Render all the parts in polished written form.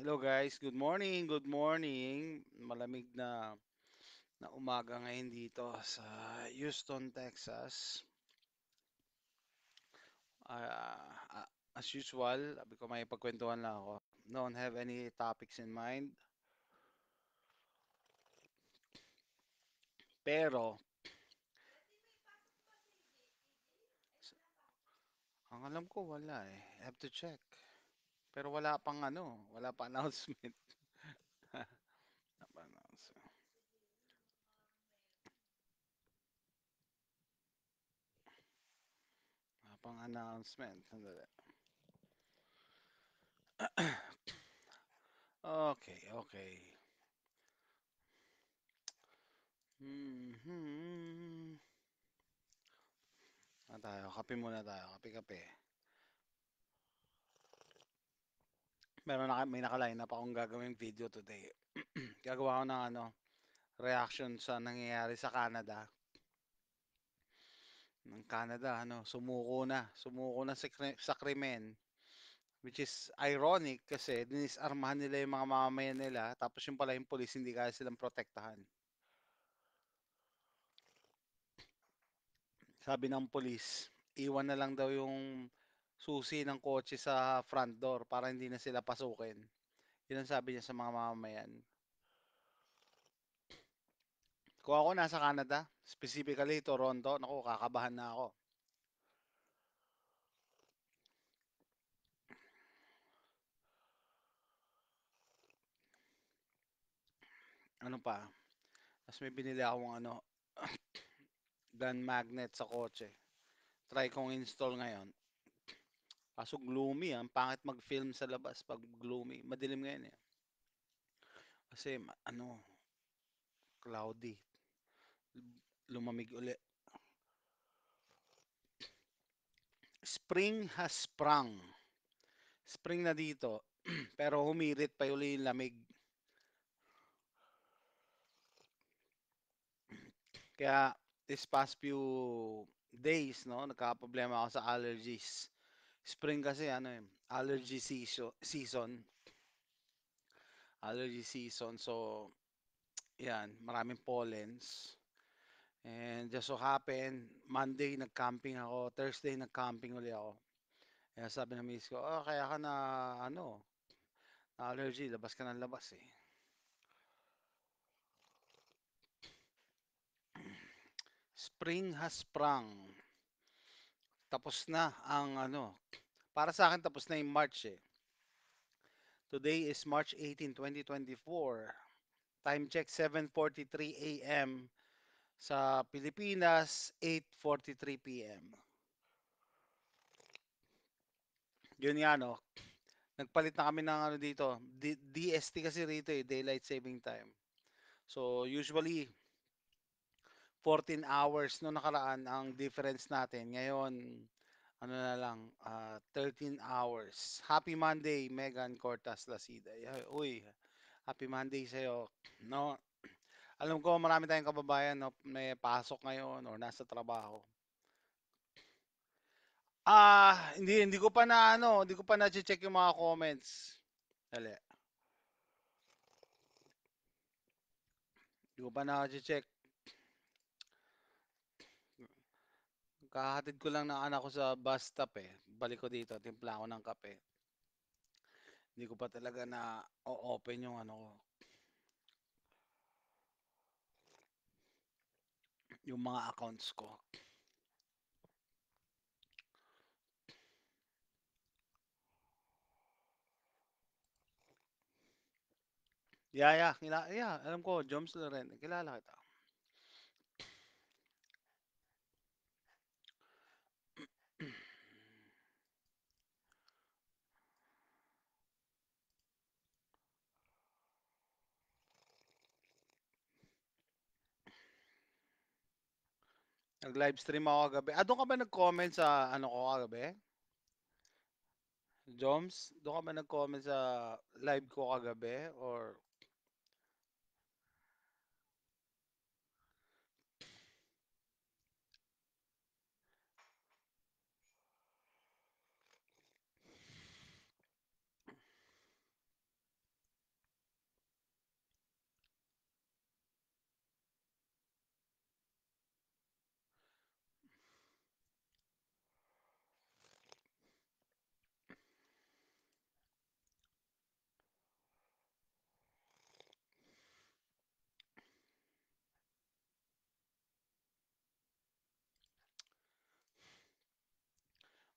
Hello guys, good morning, good morning. Malamig na umaga ngayon dito sa Houston, Texas. As usual, sabi ko may pagkwentuhan lang ako. Don't have any topics in mind. Pero, ang alam ko wala eh. I have to check. Pero wala pa announcement. Wala pa announcement. Wala pang announcement. Sandali. Okay, okay. Hmm. Kape muna tayo. Kape-kape. May naka-line up akong gagawing video today. Gagawa ko ng reaction sa nangyayari sa Canada. Ng Canada, sumuko na sa krimen. Which is ironic kasi dinisarmahan nila yung mga mamamayan nila, tapos yung pala yung police hindi kaya silang protektahan. Sabi ng police, iwan na lang daw yung susi ng kotse sa front door para hindi na sila pasukin. Yun ang sabi niya sa mga mamamayan. Kung ako nasa Canada, specifically Toronto, naku, kakabahan na ako. Ano pa? Tapos may binili akong gun magnet sa kotse. Try kong install ngayon. Kaso gloomy, ang pangit mag-film sa labas pag gloomy. Madilim ngayon eh. Kasi cloudy. Lumamig uli. Spring has sprung. Spring na dito. Pero humirit pa uli yung lamig. Kaya this past few days, no, nagka-problema ako sa allergies. Spring kasi season. Allergy season. So, yan, maraming pollens. And just so happen, Monday nag-camping ako, Thursday nag-camping uli ako. Kaya sabi ng miss ko, kaya ka na allergy, labas ka ng labas eh. Spring has sprung. Tapos na para sa akin tapos na yung March eh. Today is March 18, 2024. Time check 7:43 a.m. Sa Pilipinas, 8:43 p.m. Yun nga nagpalit na kami ng dito. DST kasi rito eh, Daylight Saving Time. So usually 14 hours no nakaraan ang difference natin. Ngayon, 13 hours. Happy Monday, Megan Cortas Lasida. Uy, happy Monday sa'yo. No, alam ko marami tayong kababayan no, may pasok ngayon or nasa trabaho. Hindi ko pa hindi ko pa na-check yung mga comments. Dali. Hindi ko pa na-check. Kahatid ko lang ng anak ko sa bus stop eh. Balik ko dito, timpla ako ng kape. Hindi ko pa talaga na open yung yung mga accounts ko. Yeah, alam ko, Joms Loren, kilala kita. Nag-live stream ako kagabi. Doon ka ba nag-comment sa ko kagabi? Joms, doon ka ba nag-comment sa live ko kagabi? Or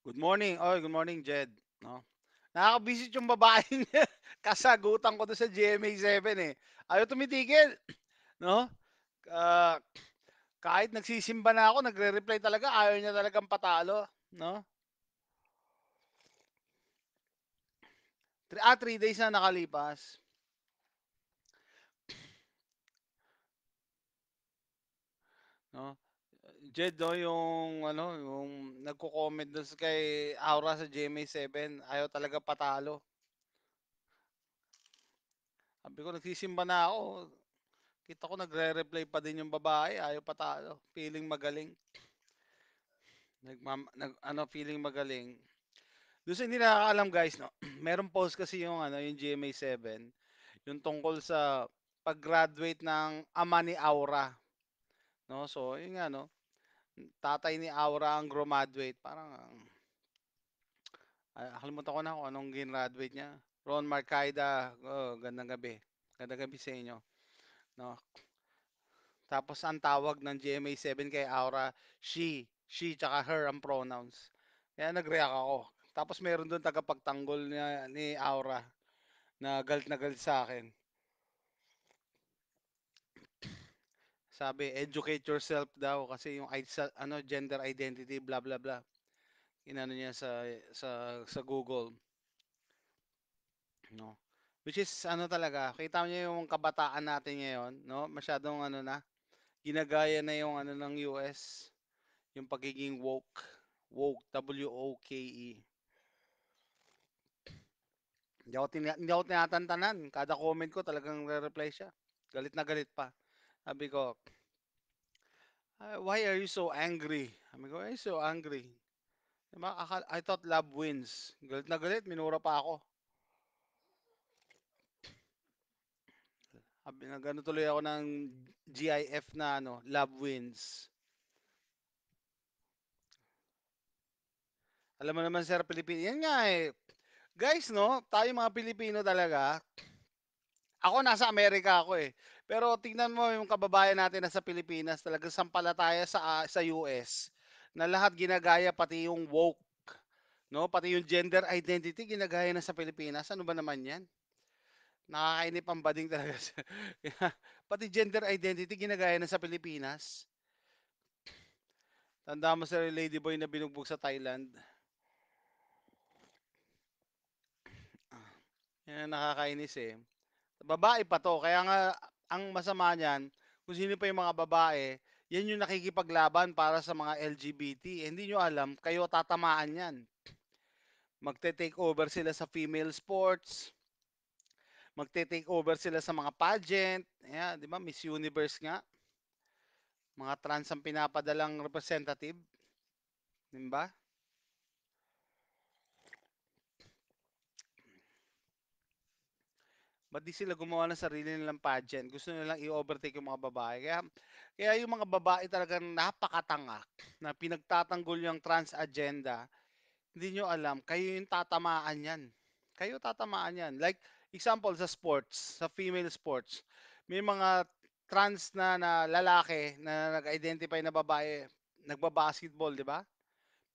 Good morning. Oy, good morning, Jed, 'no. Nakakabisit yung babaeng kasagutan ko dun sa GMA7, eh. Ayaw tumitigil, 'no. Ah, kahit nagsisimba na ako, nagre-reply talaga, ayaw niya talagang patalo, 'no. 3 days na nakalipas, 'no. Jed, 'no, yung ano, yung nagko-comment dun sa kay Aura sa GMA7, ayaw talaga patalo. Sabi ko, nagsisimba na ako, kita ko nagre-reply pa din yung babae, ayaw patalo, feeling magaling. Nag-ano, feeling magaling. Do'n sa hindi nakakaalam, guys, 'no, merong post kasi yung ano, yung GMA7, yung tungkol sa pag-graduate ng ama ni Aura, 'no. So, yun nga, 'no, tatay ni Aura ang grumaduate, parang, nakalimutan ko na kung anong ginraduate niya. Ron Marcaida, gandang gabi. Gandang gabi sa inyo, 'no. Tapos ang tawag ng GMA7 kay Aura, she tsaka her ang pronouns. Kaya nag-react ako. Tapos meron dun tagapagtanggol niya ni Aura na galit sa akin. Sabi, educate yourself daw kasi yung ano, gender identity, blah blah blah. Inano niya sa Google, no. Which is ano talaga, kita niyo yung kabataan natin ngayon, no? Masyadong ano na, ginagaya na yung ano ng US, yung pagiging woke. Woke, WOKE. Hindi ako tinatantanan. Kada comment ko talagang re-reply siya. Galit na galit pa. Sabi ko, why are you so angry? Sabi ko, why are you so angry? Diba, I thought love wins. Galit na galit, minura pa ako. Sabi, nagano tuloy ako ng GIF na ano, love wins. Alam mo naman, sir, Pilipino. Yan nga eh. Guys, no, tayo mga Pilipino talaga, ako nasa Amerika ako eh. Pero tingnan mo yung kababayan natin nasa Pilipinas, talagang sampalataya sa US na lahat ginagaya, pati yung woke, no? Pati yung gender identity ginagaya na sa Pilipinas. Ano ba naman 'yan? Nakakainip ang bading talaga. Pati gender identity ginagaya na sa Pilipinas. Tanda mo sa ladyboy na binugbog sa Thailand. Yan ang nakakainis eh. Babae pa 'to, kaya nga ang masama niyan, kung sino pa yung mga babae, yan yung nakikipaglaban para sa mga LGBT. Hindi nyo alam, kayo tatamaan yan. Magte-take over sila sa female sports, magte-take over sila sa mga pageant, ayan, 'di ba, Miss Universe nga, mga trans ang pinapadalang representative, 'di ba? Ba't di sila gumawa ng sarili nilang pageant? Gusto nilang i-overtake yung mga babae. Kaya yung mga babae talagang napakatanga na pinagtatanggol yung trans agenda. Hindi nyo alam, kayo yung tatamaan yan. Kayo tatamaan yan. Like, example sa sports, sa female sports, may mga trans na lalaki na nag-identify na babae, nagba-basketball, di ba?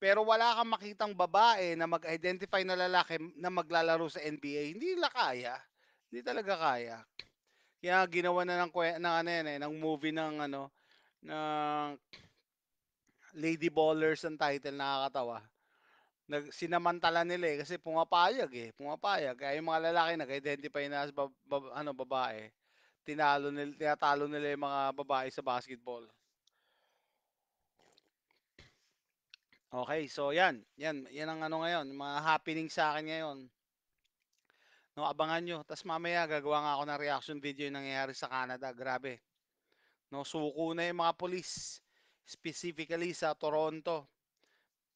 Pero wala kang makitang babae na mag-identify na lalaki na maglalaro sa NBA. Hindi nila kaya. Hindi talaga kaya. Kaya ginawa na ng ano yan eh, ng movie ng ano, ng Lady Ballers ang title, nakakatawa. Sinamantala nila eh, kasi pumapayag eh, pumapayag. Kaya yung mga lalaki nag-identify na as ano, babae, tinatalo nila yung mga babae sa basketball. Okay, so yan ang ano ngayon, yung mga happening sa akin ngayon. No, abangan nyo. Tapos mamaya gagawa nga ako ng reaction video yung nangyayari sa Canada. Grabe. No, suko na yung mga polis. Specifically sa Toronto.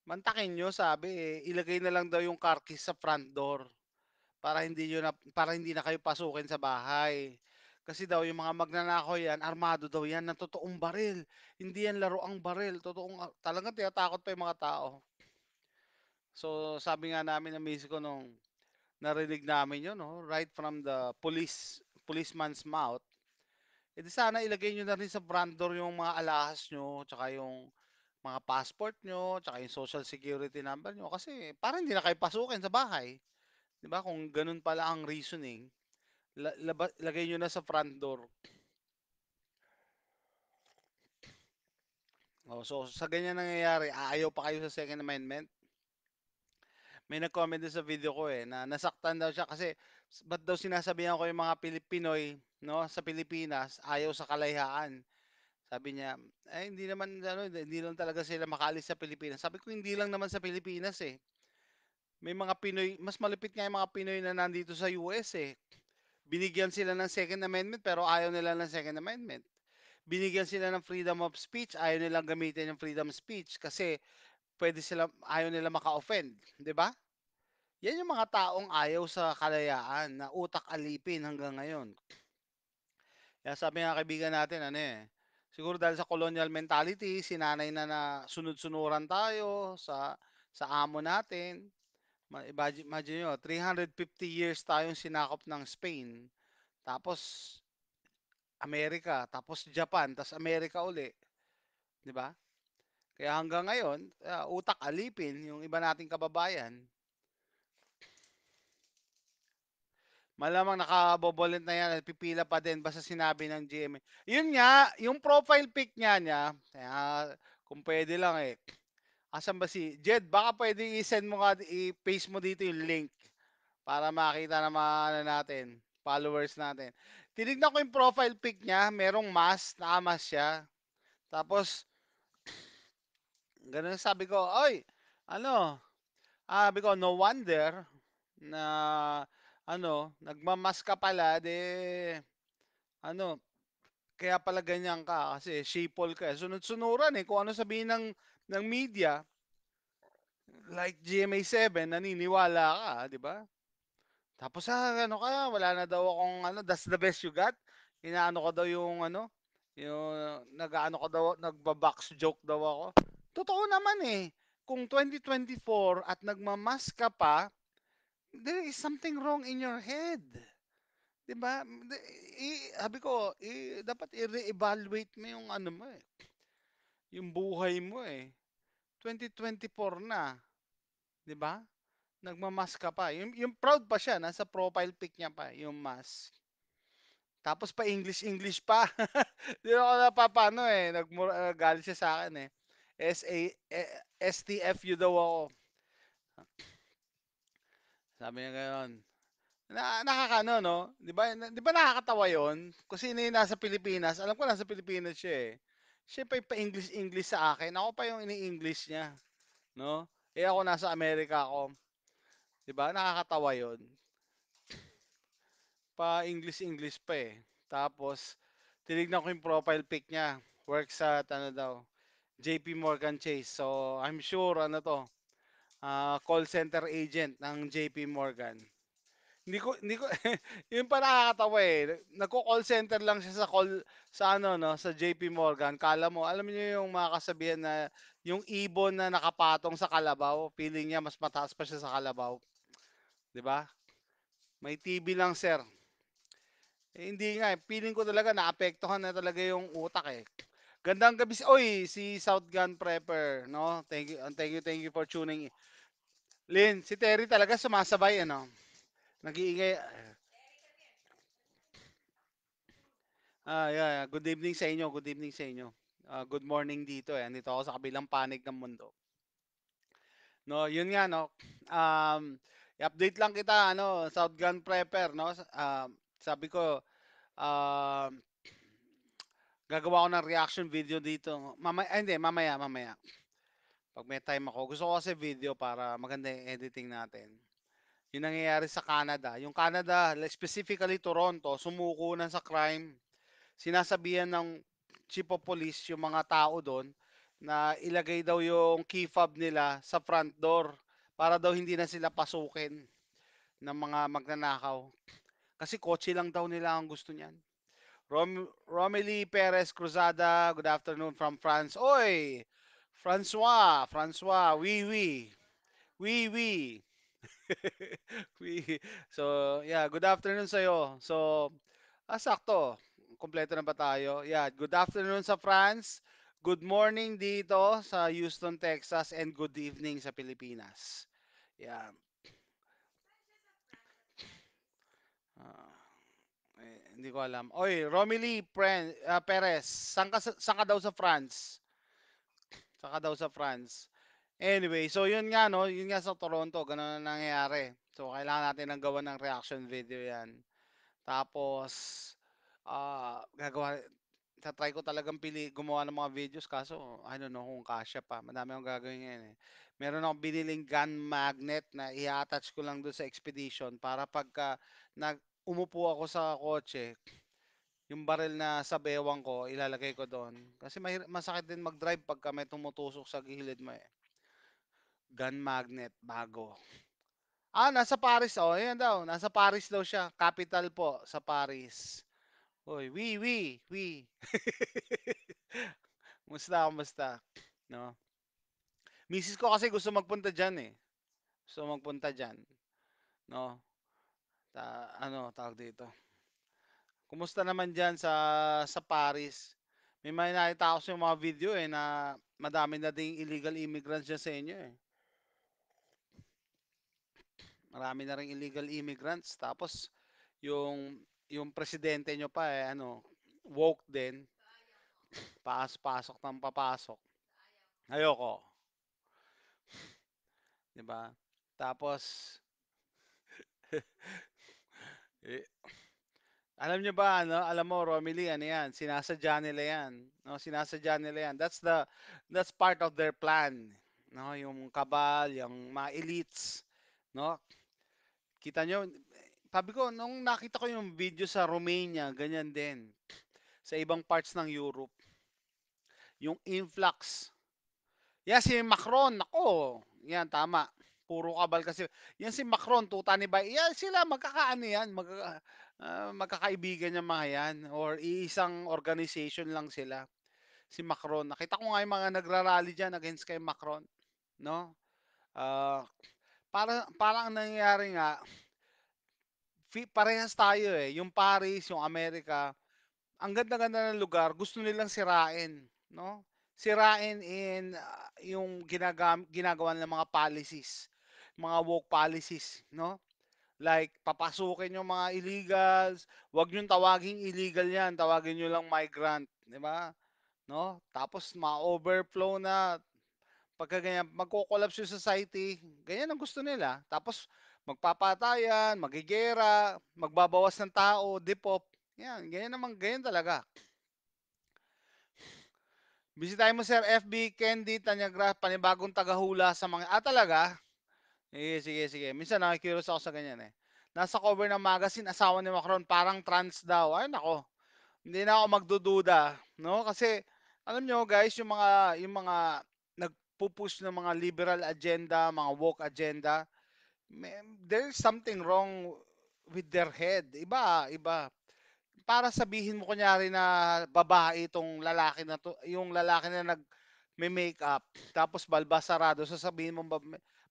Mantakin nyo, sabi eh, ilagay na lang daw yung car keys sa front door para hindi na kayo pasukin sa bahay. Kasi daw yung mga magnanakaw yan, armado daw yan ng totoong baril. Hindi yan laro ang baril. Talagang tinatakot pa yung mga tao. So, sabi nga namin na miss ko nung narinig namin yun, no? Right from the policeman's mouth. E di sana ilagay nyo na rin sa front door yung mga alahas nyo, tsaka yung mga passport nyo, tsaka yung social security number nyo kasi parang hindi na kayo pasukin sa bahay. 'Di ba? Kung ganun pala ang reasoning, lagay nyo na sa front door. Oh, so sa ganyan nangyayari, aayaw pa kayo sa Second Amendment? May nag-comment din sa video ko eh, na nasaktan daw siya kasi ba't daw sinasabihan ko yung mga Pilipinoy, no, sa Pilipinas, ayaw sa kalayaan. Sabi niya, eh hindi naman ano, hindi lang talaga sila makaalis sa Pilipinas. Sabi ko hindi lang naman sa Pilipinas eh. May mga Pinoy, mas malupit nga yung mga Pinoy na nandito sa US eh. Binigyan sila ng Second Amendment pero ayaw nila ng Second Amendment. Binigyan sila ng freedom of speech, ayaw nilang gamitin yung freedom of speech kasi pwede sila, ayaw nila maka-offend, 'di ba? Yan yung mga taong ayaw sa kalayaan na utak alipin hanggang ngayon. Kaya sabi nga kaibigan natin, ano eh, siguro dahil sa colonial mentality, sinanay na sunod-sunuran tayo sa amo natin. Imagine nyo, 350 years tayong sinakop ng Spain, tapos Amerika, tapos Japan, tapos Amerika uli, di ba? Kaya hanggang ngayon, utak alipin yung iba nating kababayan. Malamang nakabobolent na yan at pipila pa din basta sinabi ng GMA. Yun nga, yung profile pic niya, kung pwede lang eh. Asan ba si Jed? Baka pwede i-send mo nga, i-paste mo dito yung link para makita ng mga ano natin, followers natin. Tinignan ko yung profile pic niya, merong mask, nakamas siya. Tapos, ganun sabi ko, oy, ano, sabi ko, no wonder na, nagmamask ka pala, ano, kaya pala ganyan ka kasi sheeple ka, eh. Sunod-sunuran, eh, kung ano sabihin ng media, like GMA7 naniniwala ka, 'di ba? Tapos, ano ka, wala na daw akong ano, that's the best you got. Inaano ko daw yung ano, yung nag-aano ko daw, nagba-box joke daw ako. Totoo naman eh. Kung 2024 at nagmamask ka pa, there is something wrong in your head. 'Di ba? Sabi ko, dapat i-reevaluate mo yung ano mo eh, yung buhay mo eh. 2024 na, 'di ba? Nagmamask ka pa. Yung proud pa siya, nasa profile pic niya pa, yung mask. Tapos pa English pa. Di ako napapano eh, nagalit siya sa akin eh. STFU daw ako. Sabi niya gano'n. Nakakano, no? Di ba nakakatawa yon? Kung sino yung nasa Pilipinas, alam ko nasa Pilipinas siya eh. Siya pa English sa akin. Ako pa yung ini-English niya, no? Eh ako nasa Amerika ako. Di ba? Nakakatawa yon. Pa English pa eh. Tapos, tinignan ko yung profile pic niya. Work sa, ano daw, JP Morgan Chase. So, I'm sure, ano to, call center agent ng JP Morgan. Hindi ko, yun pa nakakatawa eh. Nagko-call center lang siya sa ano, no, sa JP Morgan. Kala mo, alam niyo yung mga kasabihan na, yung ibon na nakapatong sa kalabaw, feeling niya mas mataas pa siya sa kalabaw. 'Di ba? May TV lang, sir. Hindi nga, feeling ko talaga naapektuhan na talaga yung utak eh. Gandang gabi oy, si South Gun Prepper, no? Thank you for tuning in. Lin, si Terry talaga sumasabay, ano? Nag-iingay. Yeah. Good evening sa inyo, good evening sa inyo. Good morning dito eh. Andito ako sa kabilang panig ng mundo. No, yun nga no. Um, i-update lang kita ano, South Gun Prepper, no? Sabi ko, um, gagawa ko ng reaction video dito. Hindi, mamaya. Pag may time ako. Gusto ko kasi video para maganda yung editing natin. Yung nangyayari sa Canada. Yung Canada, specifically Toronto, sumuko na sa crime. Sinasabihan ng chief of police yung mga tao doon na ilagay daw yung key fob nila sa front door para daw hindi na sila pasukin ng mga magnanakaw. Kasi kotse lang daw nila ang gusto niyan. Romely Perez Cruzada, good afternoon from France. Oy! Francois, oui, oui. So, yeah, good afternoon sa'yo. So, sakto. Kompleto na ba tayo? Yeah, good afternoon sa France. Good morning dito sa Houston, Texas and good evening sa Pilipinas. Yeah. Ah, hindi ko alam. Oy, Romilly Perez, saan ka daw sa France? Saan ka daw sa France? Anyway, so yun nga no, yun nga sa Toronto, ganun na nangyayari. So kailangan natin ng gawa ng reaction video 'yan. Tapos gagawa ta-try ko talagang gumawa ng mga videos kaso I don't know kung kasya pa. Madami akong gagawin ngayon eh. Meron akong biniling gun magnet na i-attach ko lang doon sa expedition para pagka umupo ako sa kotse, yung baril na sa bewang ko, ilalagay ko doon. Kasi masakit din mag-drive pagka may tumutusok sa gilid mo eh. Gun magnet, bago. Nasa Paris. Oh, ayan daw. Nasa Paris daw siya. Capital po sa Paris. Uy, oui. Kumusta? No? Misis ko kasi gusto magpunta diyan eh. Gusto magpunta diyan, no? Tawag dito. Kumusta naman diyan sa Paris? May nakita ako sa mga video eh na madami na ding illegal immigrants diyan sa inyo eh. Marami na ring illegal immigrants tapos yung presidente nyo pa eh ano, woke din, pasok ng papasok. Ayoko, 'di ba? Tapos eh, alam nyo ba ano, alam mo Romilly, ano 'yan, sinasadya nila 'yan. No, sinasadya nila 'yan. That's part of their plan. No, yung kabal, yung mga elites, no? Kita nyo, sabi ko nung nakita ko yung video sa Romania, ganyan din. Sa ibang parts ng Europe, yung influx. Yan si Macron, nako, yan tama. Puro kabal kasi. Yan si Macron, tuta ni Biden. Yan sila magkakaano yan, magkakaibigan yung mga yan or iisang organization lang sila. Si Macron, nakita ko nga yung mga nagrarally diyan against kay Macron, no? Ah, parang ang nangyayari nga, parehas tayo eh. Yung Paris, yung Amerika, ang ganda-ganda ng lugar, gusto nilang sirain, no? Sirain yung ginagawa ng mga policies, mga woke policies, no? Like papasukin yung mga illegals, wag niyo tawaging illegal 'yan, tawagin niyo lang migrant, 'di ba? No? Tapos ma-overflow na pagka ganyan, magko-collapse yung society, ganyan ang gusto nila. Tapos magpapatayan, magigera, magbabawas ng tao, depop. Yan, ganyan naman, ganyan talaga. Bisitahin mo Sir FB Candy Tanyagra, panibagong tagahula sa mga... talaga? Sige. Minsan nakikilos ako sa ganyan eh. Nasa cover ng magazine, asawa ni Macron, parang trans daw. Ay nako, hindi na ako magdududa, no? Kasi alam nyo guys, yung mga nagpupush ng mga liberal agenda, mga woke agenda, there's something wrong with their head. Iba. Para sabihin mo kunyari na babae itong lalaki na to, yung lalaki na may makeup, tapos balbas sarado, sasabihin mo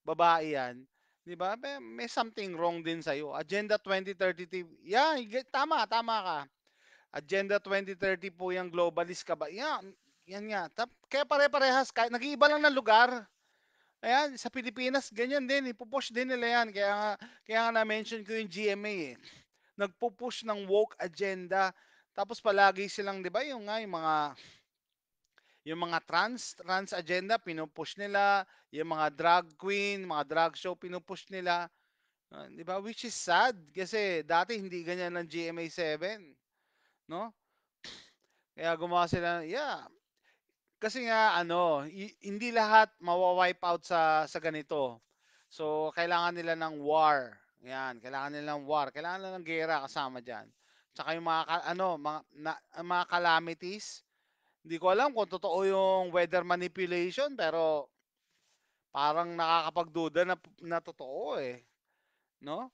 babae yan, 'di ba? May something wrong din sa iyo. Agenda 2030, yeah, tama ka. Agenda 2030 po yung globalist ka ba? Yan nga. Kaya pare-parehas, kahit nag-iiba lang ng lugar. Ayan, sa Pilipinas, ganyan din. Ipupush din nila yan. Kaya nga na-mention ko yung GMA eh. Nagpupush ng woke agenda. Tapos palagi silang, 'di ba, yung mga trans agenda pinupush nila, yung mga drag queen, mga drag show pinupush nila, 'di ba? Which is sad kasi dati hindi ganyan ng GMA7, no? Kaya gumawa sila, yeah. Kasi nga ano, hindi lahat mawa-wipe out sa ganito. So kailangan nila ng war. Yan, kailangan nila ng war, kailangan nila ng giyera kasama diyan. Tsaka yung mga calamities, hindi ko alam kung totoo yung weather manipulation pero parang nakakapagduda na totoo eh, no?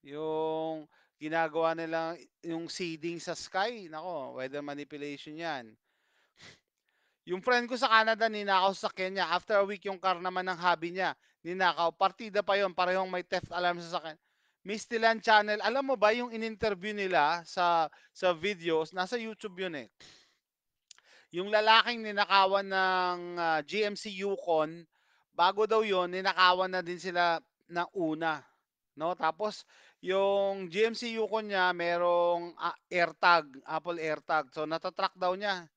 Yung ginagawa nila yung seeding sa sky, nako, weather manipulation 'yan. Yung friend ko sa Canada, ninakaw sa Kenya. After a week, yung car naman ng hobby niya, ninakaw. Partida pa yon, parehong may theft alarm sa sakyan. Mistilan Channel, alam mo ba yung in-interview nila sa videos, nasa YouTube yun eh. Yung lalaking ninakawan ng, GMC Yukon, bago daw yon ninakawan na din sila ng una, 'no. Tapos yung GMC Yukon niya merong, AirTag, Apple AirTag. So nata-track daw niya.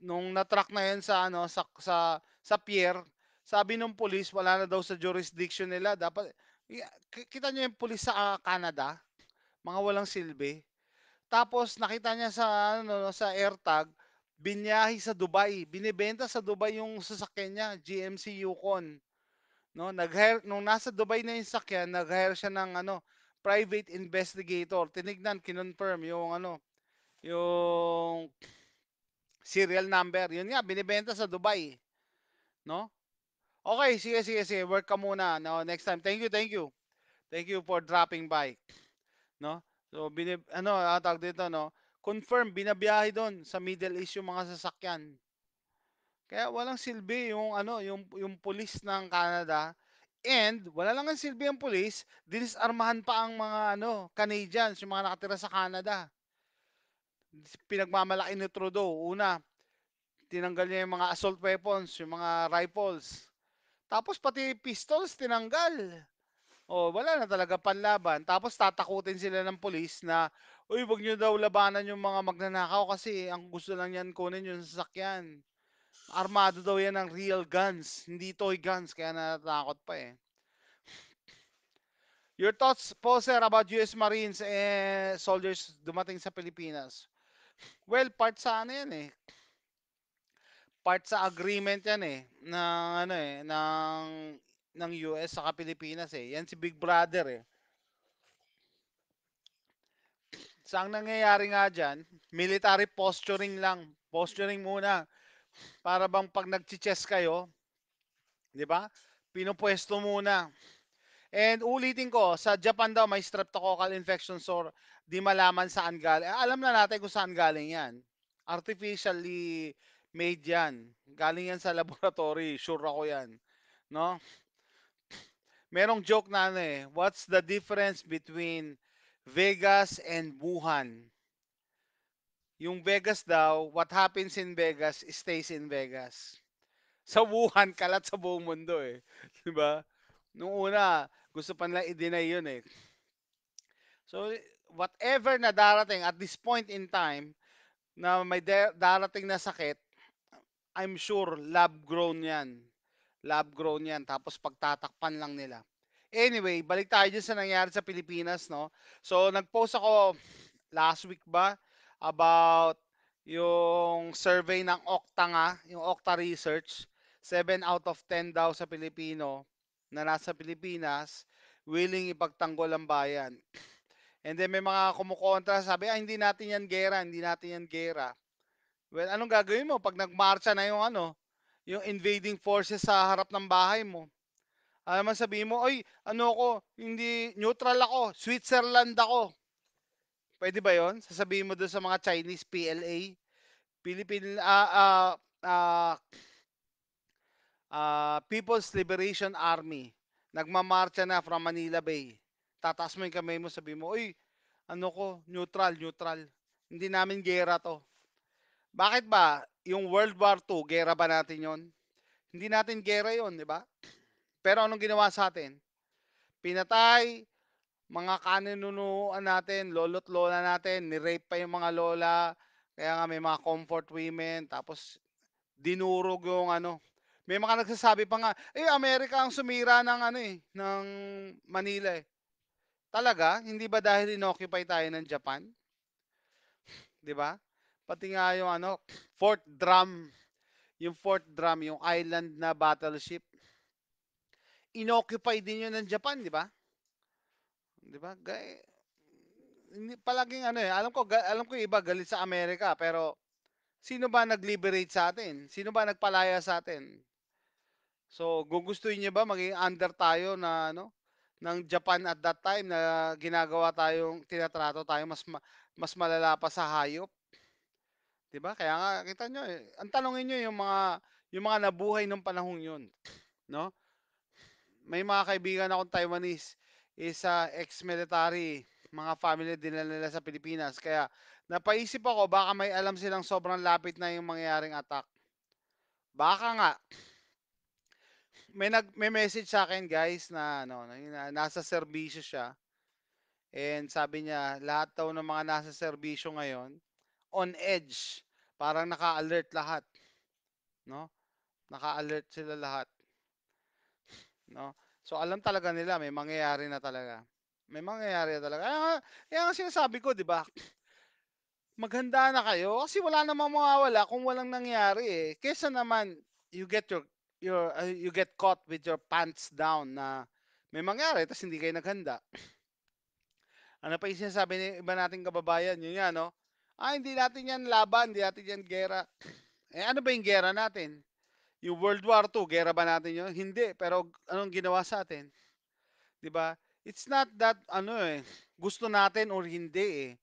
Nung na-track na 'yan sa ano, sa pier, sabi nung pulis wala na daw sa jurisdiction nila dapat kita niyo yung pulis sa, Canada, mga walang silbi. Tapos nakita niya sa ano, sa AirTag, binyahe sa Dubai, binebenta sa Dubai yung sasakyan niya, GMC Yukon, 'no. Nung nasa Dubai na yung sasakyan, nag-hire siya ng ano, private investigator. Tinignan, kinonfirm yung ano, yung serial number. Yun nga, binebenta sa Dubai, 'no. Okay, sige, sige, sige, work ka muna, 'no, next time. Thank you, thank you. Thank you for dropping by, 'no. So ano, tawag dito, 'no, confirm binabiyahe dun sa Middle East yung mga sasakyan. Kaya walang silbi yung ano, yung pulis ng Canada, and wala lang ang silbi ang pulis, dinisarmahan pa ang mga ano, Canadians, yung mga nakatira sa Canada. Pinagmamalaki ni Trudeau, una, tinanggal niya yung mga assault weapons, yung mga rifles. Tapos pati pistols tinanggal. Oh, wala na talaga panlaban. Tapos tatakutin sila ng pulis na, "Uy, wag niyo daw labanan yung mga magnanakaw kasi ang gusto lang yan kunin yung sasakyan." Armado daw yan ng real guns, hindi toy guns, kaya natatakot pa eh. Your thoughts po, sir, about US Marines and soldiers dumating sa Pilipinas? Well, part sa ano yan eh. Part sa agreement yan eh, ng ano eh, ng US sa Pilipinas eh. Yan si Big Brother eh. So, ang nangyayari nga dyan, military posturing lang. Posturing muna. Para bang pag nag-chess kayo, di ba? Pinupwesto muna. And ulitin ko, sa Japan daw may streptococcal infection, so di malaman saan galing. Alam na natin kung saan galing yan. Artificially made yan. Galing yan sa laboratory, sure ako yan. No? Merong joke na ano eh, what's the difference between Vegas and Wuhan? Yung Vegas daw, what happens in Vegas stays in Vegas. Sa Wuhan, kalat sa buong mundo eh. 'Di ba? Nung una, gusto pa nila i-deny yun eh. So, whatever na darating at this point in time na may darating na sakit, I'm sure lab grown yan. Lab grown yan. Tapos pagtatakpan lang nila. Anyway, balik tayo dyan sa nangyari sa Pilipinas, no? So, nag-post ako last week ba about yung survey ng Okta nga, yung Okta Research, 7 out of 10 daw sa Pilipino na nasa Pilipinas willing ipagtanggol ang bayan. And then may mga kumukontra, sabi, hindi natin yan gera, hindi natin yan gera. Well, anong gagawin mo pag nagmarcha na yung ano, yung invading forces sa harap ng bahay mo? Ano man sabihin mo, oy, ano ako, hindi, neutral ako, Switzerland ako. Pwede ba yon? Sasabihin mo doon sa mga Chinese PLA, Philippine, People's Liberation Army, nagmamarcha na from Manila Bay. Tataas mo yung kamay mo, sabi mo, uy, ano ko, neutral, neutral. Hindi namin gera to. Bakit ba? Yung World War II, gera ba natin yon? Hindi natin gera yon, di ba? Pero anong ginawa sa atin? Pinatay, mga kaninunuan natin, lolo't lola natin, ni-rape pa yung mga lola, kaya nga may mga comfort women, tapos dinurog yung ano. May mga nagsasabi pa nga, eh, Amerika ang sumira ng ano eh, ng Manila eh. Talaga? Hindi ba dahil inoccupy tayo ng Japan? 'Di ba? Pati nga yung ano, Fort Drum, yung Fort Drum, yung island na battleship, inoccupy din yun ng Japan, 'di ba? 'Di ba? Hindi palaging ano eh, alam ko yung iba galit sa Amerika, pero sino ba nag-liberate sa atin? Sino ba nagpalaya sa atin? So, gugustuhin niyo ba maging under tayo na ano, ng Japan at that time na ginagawa tayong tinatrato tayo mas malala pa sa hayop, 'di ba? Kaya nga kita niyo eh, ang tanungin niyo yung mga nabuhay nung panahong 'yun, 'no? May mga kaibigan akong Taiwanese, is ex-military, mga family dinala nila sa Pilipinas kaya Napaisip ako baka may alam silang sobrang lapit na yung mangyayaring attack. Baka nga, may message sa akin guys na ano, na nasa serbisyo siya and sabi niya lahat daw ng mga nasa serbisyo ngayon on edge, parang naka-alert lahat, 'no? Naka-alert sila lahat, 'no? So alam talaga nila may mangyayari na talaga. May mangyayari na talaga. Kaya nga sinasabi ko 'di ba, maghanda na kayo kasi wala namang mawawala kung walang nangyari, eh. Kaysa naman you get you get caught with your pants down na may mangyari ta's hindi kayo naghanda. Ano pa yung sinasabi ng iba nating kababayan, yun nga 'no, hindi natin 'yan laban, hindi natin 'yan giyera." Eh, ano ba yung giyera natin? Yung World War II, giyera ba natin yun? Hindi, pero anong ginawa sa'tin, 'di ba? It's not that ano, eh, gusto natin or hindi, eh.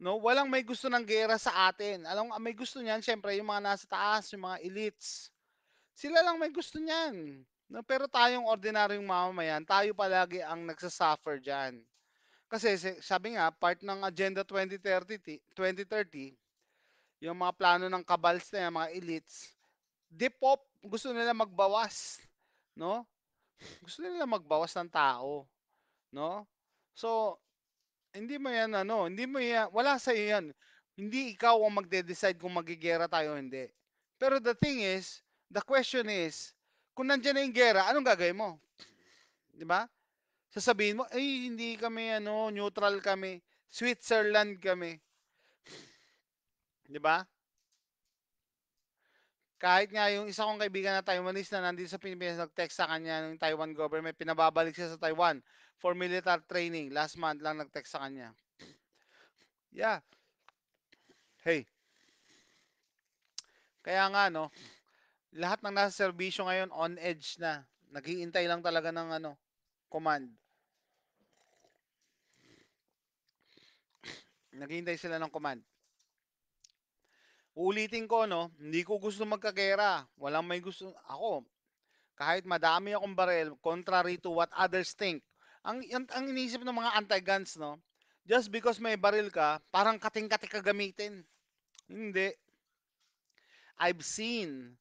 'No, walang may gusto ng giyera sa atin. Alam mo ang may gusto niyan siyempre yung mga nasa taas, yung mga elites. Sila lang may gusto niyan, 'no, pero tayong ordinaryong mamamayan, tayo palagi ang nagsa-suffer diyan. Kasi sabi nga part ng Agenda 2030, yung mga plano ng cabals na yan, mga elites, depop, gusto nila magbawas, 'no? Gusto nila magbawas ng tao, 'no? So, hindi mo 'yan ano, hindi mo 'yan wala sa'yo 'yan. Hindi ikaw ang magde-decide kung maggigiyera tayo o hindi. Pero the question is, kung nandiyan na yung giyera, anong gagawin mo, 'di ba? Sasabihin mo, "Ay hindi kami ano, neutral kami, Switzerland kami." 'Di ba? Kahit nga yung isa kong kaibigan na Taiwanese na nandito sa Pilipinas, nag-text sa kanya ng Taiwan government, pinababalik siya sa Taiwan for military training. Last month lang nag-text sa kanya. Yeah, hey, kaya nga 'no, lahat ng nasa serbisyo ngayon on edge na. Naghihintay lang talaga ng ano, command. Naghihintay sila ng command. Uulitin ko 'no, hindi ko gusto magkagera. Walang may gusto ako, kahit madami akong barel, contrary to what others think. Ang iniisip ng mga anti-guns 'no, just because may baril ka, parang kating-kati ka gamitin. Hindi. I've seen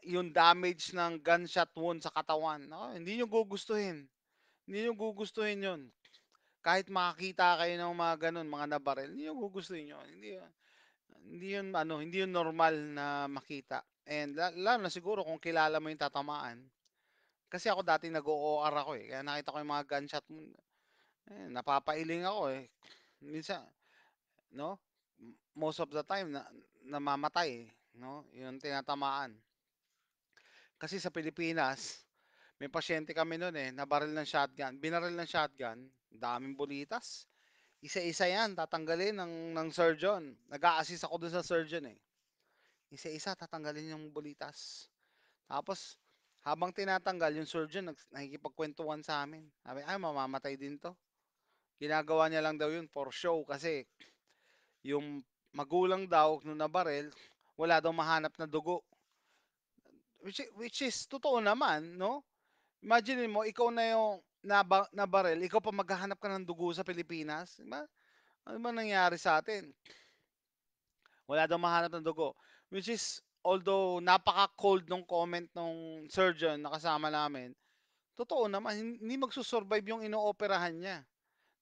yung damage ng gunshot wound sa katawan. Naku, hindi niyo gugustuhin. Hindi niyo gugustuhin 'yun. Kahit makakita kayo ng mga gano'n, mga nabaril, hindi niyo gugustuhin 'yun. Hindi 'yun ano, hindi 'yun normal na makita. And lalo na siguro kung kilala mo yung tatamaan. Kasi ako dati nag-o-OR ako, eh, kaya nakita ko yung mga gunshot wound, napapailing ako, eh. Minsan 'no, most of the time namamatay, 'no, yung tinatamaan. Kasi sa Pilipinas, may pasyente kami no'n, eh, binaril ng shotgun, daming bulitas. Isa-isa 'yan tatanggalin ng surgeon. Nag-a-assist ako do'n sa surgeon, eh. Isa-isa tatanggalin yung bulitas. Tapos habang tinatanggal yung surgeon nakikipagkuwentuhan sa'min. Sabi, "Ay mamamatay din 'to." Ginagawa niya lang daw 'yun for show kasi yung magulang daw nung nabaril, wala daw mahanap na dugo. Which is totoo naman, 'no? Imaginin mo ikaw na yung nabaril, ikaw pa maghahanap ka ng dugo sa Pilipinas, 'di ba? Ano ba nangyari sa atin? Wala daw mahanap ng dugo. Which is although napaka-cold nung comment nung surgeon na kasama namin, totoo naman hindi magsu-survive yung inooperahan niya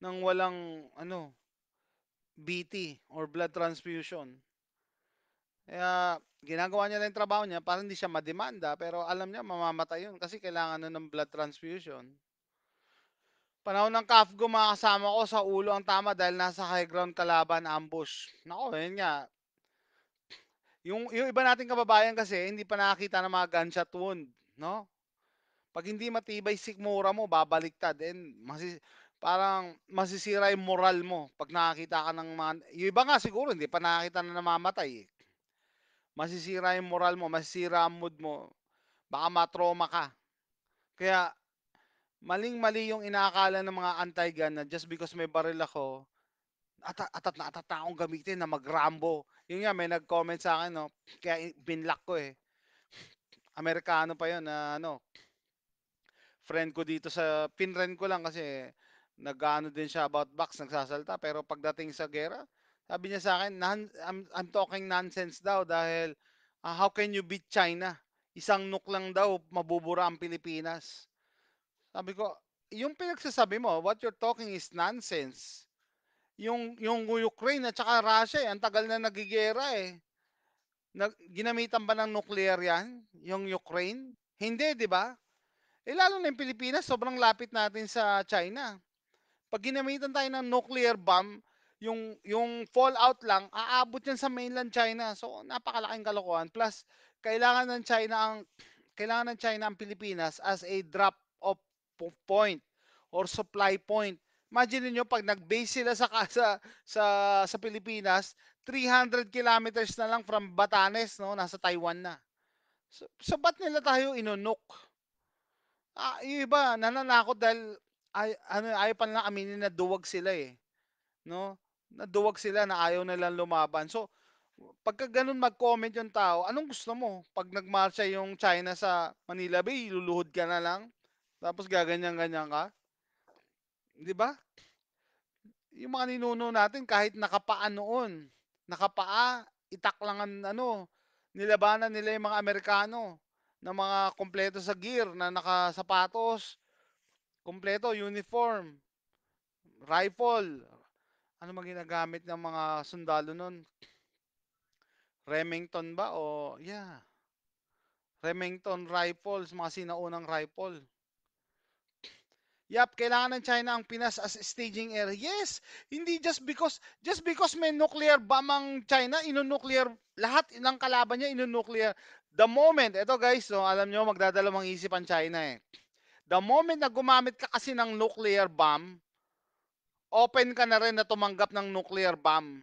ng walang ano, BT or blood transfusion. Kaya ginagawa niya lang yung trabaho niya para hindi siya mademanda pero alam niya mamamatay yun kasi kailangan nun ng blood transfusion. Panahon ng CAFGO mga kasama ko sa ulo ang tama dahil nasa high ground kalaban, ambush. Naku, yun nga. Yung iba nating kababayan kasi hindi pa nakakita ng mga gunshot wound, 'no? 'Pag hindi matibay sikmura mo babaliktad and parang masisira yung moral mo 'pag nakakita ka ng mga yung iba nga siguro hindi pa nakakita na namamatay, eh. Masisira yung moral mo, masisira ang mood mo, baka ma-trauma ka. Kaya maling-mali yung inaakala ng mga anti-gun na just because may baril ako, atat na akong gamitin na mag-Rambo. Yun nga may nag-comment sa'kin 'no, kaya binlock ko, eh. Amerikano pa yun na ano, friend ko dito sa pinrend ko lang kasi nag-aano din siya about box, nagsasalita pero pagdating sa giyera, Sabi niya sa akin, I'm talking nonsense daw dahil how can you beat China? Isang nuke lang daw mabubura ang Pilipinas. Sabi ko, yung pinagsasabi mo, what you're talking is nonsense. Yung Ukraine at saka Russia, ang tagal na nagigera eh. Ginamitan ba ng nuclear yan? Yung Ukraine? Hindi, di ba? Eh lalo na yung Pilipinas, sobrang lapit natin sa China. Pag ginamitan tayo ng nuclear bomb, yung fallout lang, aabot yan sa mainland China. So, napakalaking kalokohan. Plus, kailangan ng China ang kailangan ng China ang Pilipinas as a drop off point or supply point. Imagine niyo pag nag-base sila sa Pilipinas, 300 kilometers na lang from Batanes, no, nasa Taiwan na. So ba't nila tayo inunok? Yung iba nananakot dahil ayaw pa nilang aminin na duwag sila eh, no? Naduwag sila na ayaw nilang lumaban. So, pagka ganun mag-comment yung tao, anong gusto mo? Pag nagmarsya yung China sa Manila Bay, luluhod ka na lang, tapos gaganyan-ganyan ka, 'di ba? Yung mga ninuno natin kahit nakapaa noon, nakapaa, itak lang ang ano, nilabanan nila yung mga Amerikano na mga kompleto sa gear, na nakasapatos, kompleto uniform, rifle. Ano mang ginagamit ng mga sundalo noon? Remington ba o yeah, Remington rifles, mga sinaunang rifle. Yap, kailangan ng China ang Pinas as staging area. Yes, hindi just because may nuclear bomb ang China, ino-nuclear lahat ng kalaban niya, ino-nuclear. The moment, eto guys, so alam nyo, magdadalawang isip ang China eh. The moment na gumamit ka kasi ng nuclear bomb, open ka na rin na tumanggap ng nuclear bomb.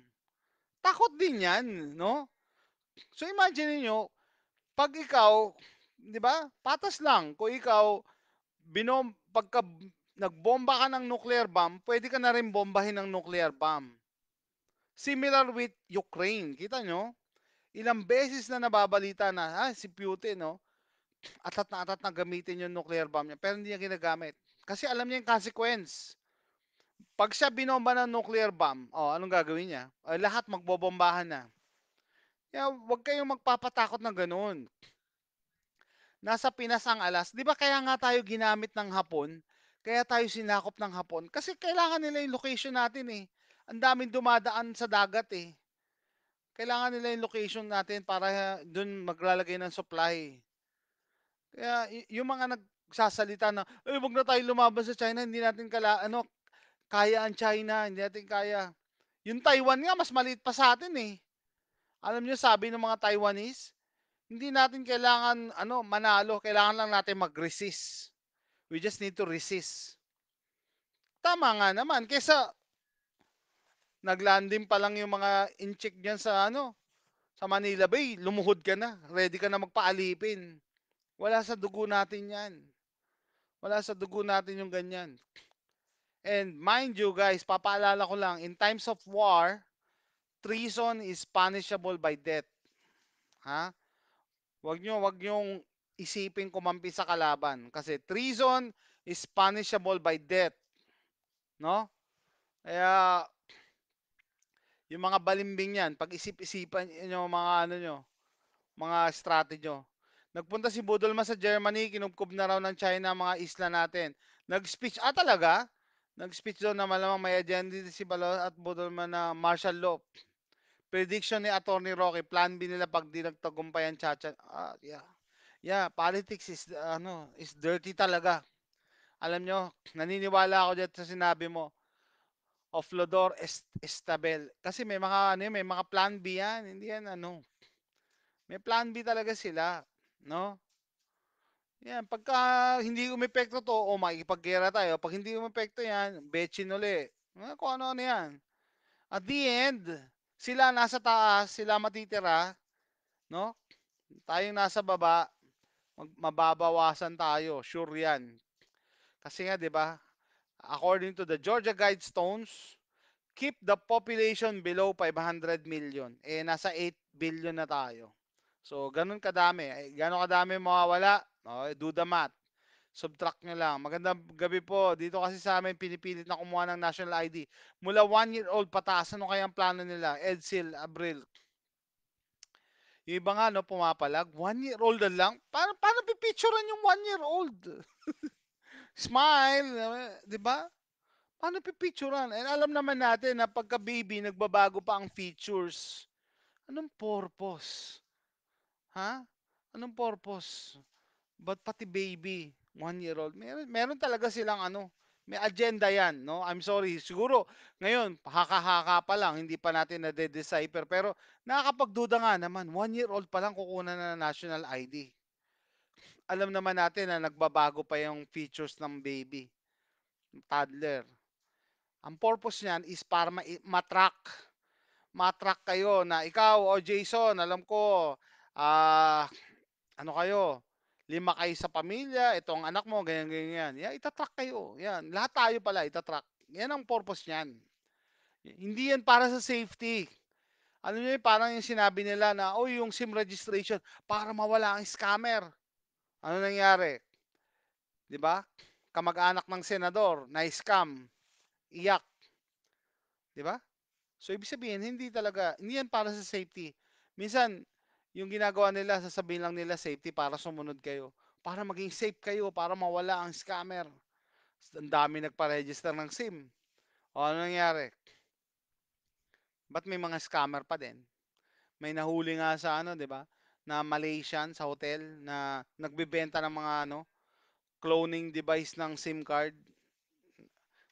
Takot din yan, no? So imagine niyo, pag ikaw, 'di ba? Patas lang. Kung ikaw pagka nagbomba ka ng nuclear bomb, pwede ka na rin bombahin ng nuclear bomb. Similar with Ukraine. Kita nyo? Ilang beses na nababalita na, si Putin, no? Atat na gamitin yung nuclear bomb niya, pero hindi niya ginagamit. Kasi alam niya yung consequence. Pag siya binomba ng nuclear bomb, anong gagawin niya? Lahat magbobombahan na. Kaya huwag kayong magpapatakot ng ganun. Nasa Pinas ang alas. 'Di ba kaya nga tayo ginamit ng Hapon? Kaya tayo sinakop ng Hapon kasi kailangan nila yung location natin eh. Ang daming dumadaan sa dagat eh. Kailangan nila yung location natin para doon maglalagay ng supply. Kaya yung mga nagsasalita na, wag na tayo lumaban sa China, hindi natin kaya ang China, hindi natin kaya. Yung Taiwan nga mas maliit pa sa atin eh. Alam niyo sabi ng mga Taiwanese, hindi natin kailangan manalo, kailangan lang natin mag-resist. We just need to resist. Tama nga naman, kesa naglanding pa lang yung mga incheck diyan sa Manila Bay, lumuhod ka na, ready ka na magpaalipin. Wala sa dugo natin 'yan. Wala sa dugo natin yung ganyan. And mind you guys, papaalala ko lang, in times of war, treason is punishable by death. Ha? Wag nyo isipin kumampi sa kalaban kasi treason is punishable by death, no? Kaya yung mga balimbing yan, pag-isip-isipan nyo mga mga strategy nyo. Nagpunta si Budolman sa Germany, kinubkob na raw ng China ang mga isla natin. Nag-speech, talaga? Nag-speech daw na malamang may agenda si Balot at Budolman na martial law. Prediction ni Attorney Roque, plan B nila pag di nagtagumpay ang Chacha. Yeah. Yeah, politics is dirty talaga. Alam nyo, naniniwala ako dyan sa sinabi mo of Lodor Estabel. Kasi may mga plan B yan. Hindi yan may plan B talaga sila, no? Yan, pagka hindi umepekto to, makikipaggera tayo. Pag hindi umepekto yan, betchin uli. Kung ano-ano yan. At the end, sila nasa taas, sila matitira, no? Tayong nasa baba, mababawasan tayo, sure yan. Kasi nga, 'di ba? According to the Georgia Guidestones, keep the population below 500 million. Nasa 8 billion na tayo. So, ganun kadami. Ganun kadami mawawala. Okay, do the math. Subtract niyo lang. Magandang gabi po. Dito kasi sa amin pinipilit na kumuha ng national ID. Mula 1 year old pataas, ano kaya ang plano nila? Edsel, Abril. Yung iba nga 'no, pumapalag, 1 year old na lang. Paano pipicturean yung 1 year old? Smile, 'di ba? Paano pipicturean? Eh, alam naman natin na pagka-baby nagbabago pa ang features. Anong purpose? Ha? Anong purpose? Ba't pati baby, 1 year old? Meron talaga silang ano, may agenda 'yan, 'no? I'm sorry, siguro ngayon haka-haka pa lang, hindi pa natin nade-decipher, pero nakakapagduda nga naman, 1 year old pa lang kukunan na ng national ID. Alam naman natin na nagbabago pa yung features ng baby, toddler. Ang purpose niyan is para ma-track kayo na ikaw, o Jason, alam ko, ah, ano kayo, 5 kayo sa pamilya, ito ang anak mo, ganyan, ganyan. Yan, ita-track kayo. Yan, lahat tayo pala ita-track. Yan ang purpose niyan. Hindi yan para sa safety. Ano niyo yun, parang yung sinabi nila na, oh, yung SIM registration, para mawala ang scammer. Ano nangyari? 'Di ba? Kamag-anak ng senador, na-scam, iyak, 'di ba? So ibig sabihin hindi yan para sa safety. Minsan yung ginagawa nila sasabihin lang nila safety para sumunod kayo. Para maging safe kayo, para mawala ang scammer. Ang dami nagpa-register ng SIM. O ano nangyari? Ba't may mga scammer pa din? May nahuli nga sa ano, 'di ba? Na Malaysian sa hotel na nagbebenta ng mga ano, cloning device ng SIM card.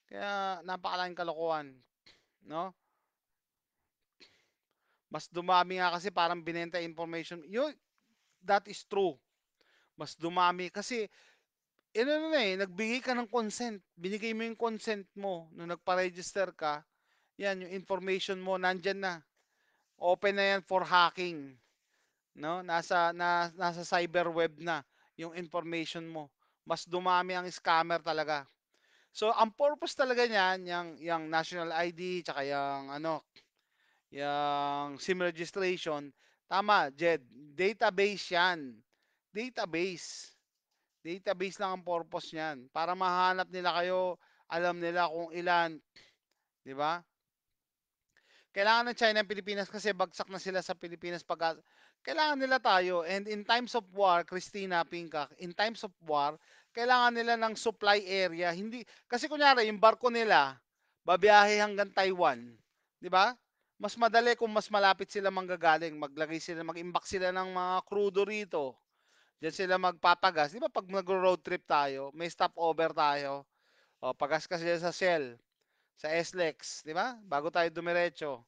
Kaya napakalaking kalokohan, no? Mas dumami nga kasi parang binenta information. That is true. Mas dumami kasi ano na eh, nagbigay ka ng consent. Binigay mo yung consent mo nung nagpa-register ka. Yan, yung information mo nandyan na. Open na yan for hacking, no? Nasa cyber web na yung information mo. Mas dumami ang scammer talaga. So, ang purpose talaga niyan, yung national ID, tsaka yung ano, yung SIM registration, tama, Jed, database yan. Database. Database lang ang purpose niyan. Para mahanap nila kayo, alam nila kung ilan, di ba? Kailangan ng China ang Pilipinas kasi bagsak na sila sa Pilipinas pag kailangan nila tayo. And in times of war, Christina Pinkak, in times of war, kailangan nila ng supply area. Hindi kasi kunyari yung barko nila babiyahe hanggang Taiwan, 'di ba? Mas madali kung mas malapit sila manggagaling, mag-imbak sila ng mga crudo rito. Diyan sila magpapagas. 'Di ba pag nagro-road trip tayo, may stopover tayo. O, pagas kasi sa Shell, sa SLEX, 'di ba? Bago tayo dumiretso.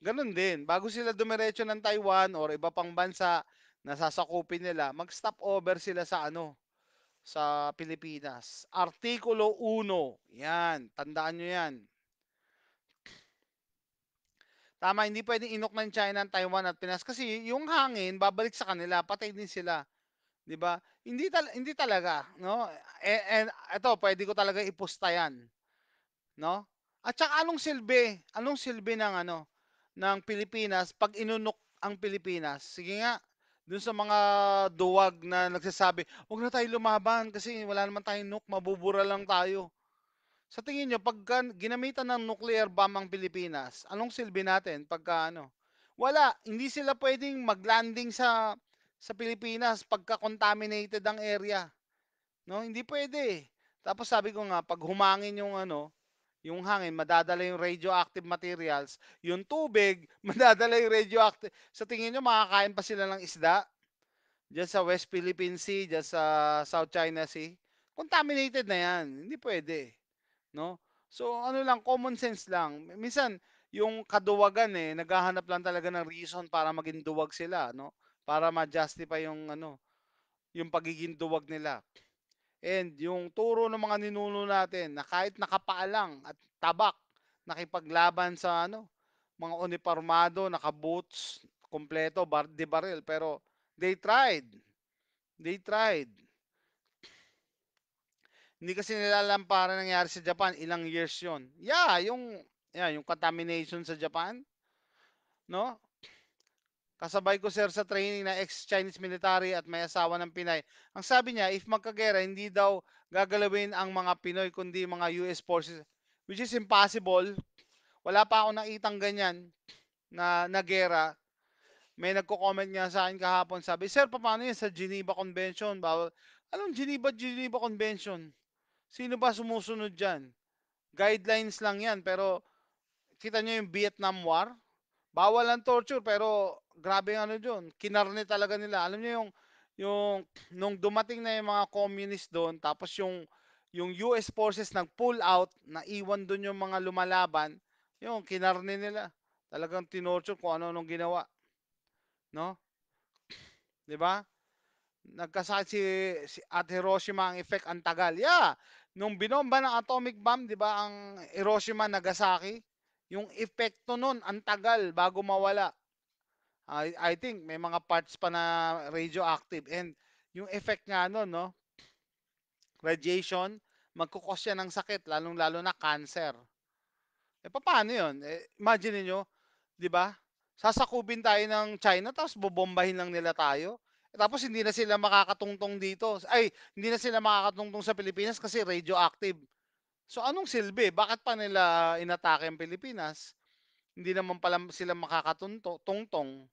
Ganun din, bago sila dumiretso ng Taiwan or iba pang bansa na sasakupin nila, mag-stop over sila sa ano, sa Pilipinas. Artikulo 1, yan, tandaan nyo yan. Tama, hindi pwedeng inok ng China ang Taiwan at Pinas kasi yung hangin babalik sa kanila, patay din sila, 'di ba? Hindi talaga, no? And ito, pwede ko talaga ipusta 'yan, no? At saka anong silbi ng ano, ng Pilipinas pag inunok ang Pilipinas? Sige nga, dun sa mga duwag na nagsasabi, "Huwag na tayo lumaban kasi wala naman tayong nuke, mabubura lang tayo." Sa tingin nyo, pagka ginamitan ng nuclear bomb ang Pilipinas, anong silbi natin pagka ano? Wala, hindi sila pwedeng mag-landing sa Pilipinas pagka contaminated ang area. No, hindi pwede. Tapos sabi ko nga, pag humangin yung ano, yung hangin, madadala yung radioactive materials. Yung tubig, madadala yung radioactive. Sa tingin nyo, makakain pa sila ng isda? Diyan sa West Philippine Sea, diyan sa South China Sea? Contaminated na yan. Hindi pwede. No? So, ano lang, common sense lang. Minsan, yung kaduwagan naghahanap lang talaga ng reason para maging duwag sila, no? Para ma-justify yung ano, yung pagiging duwag nila. And yung turo ng mga ninuno natin na kahit nakapaalang at tabak, nakipaglaban sa ano, mga uniformado, naka-boots, kompleto, de baril, pero they tried. They tried. Hindi kasi nila alam para nangyari sa Japan, ilang years yon. Yeah, yung contamination sa Japan, no? Kasabay ko sir sa training na ex-Chinese military at may asawa ng Pinay. Ang sabi niya, if magkagera, hindi daw gagalawin ang mga Pinoy kundi mga US forces. Which is impossible. Wala pa ako nakitang ganyan na gera. May nagko-comment nga sa akin kahapon, sabi, Sir, paano yan sa Geneva Convention? Bawal. Anong Geneva Convention? Sino ba sumusunod dyan? Guidelines lang yan, pero kita nyo yung Vietnam War? Bawal ang torture, pero grabe ang ano dyan. Kinarne talaga nila. Alam nyo yung nung dumating na yung mga communist doon, tapos yung US forces nag-pull out, naiwan doon yung mga lumalaban, yung kinarne nila. Talagang tinorture kung ano-anong ginawa. No? 'Di ba? Nagkasakit si at Hiroshima ang effect ang tagal. Yeah, nung binomba ng atomic bomb, 'di ba, ang Hiroshima, Nagasaki, yung epekto nun ang tagal bago mawala. I think may mga parts pa na radioactive and yung effect nga nun, no, radiation, magkukos yan ng sakit, lalong-lalo na cancer. Eh, paano yun? Eh, imagine niyo, 'di ba? Sasakubin tayo ng China tapos bobombahin lang nila tayo. Eh, tapos hindi na sila makakatungtong dito. Ay, hindi na sila makakatungtong sa Pilipinas kasi radioactive. So anong silbi? Bakit pa nila inatake ang Pilipinas? Hindi naman pala sila makakatunto, tungtong.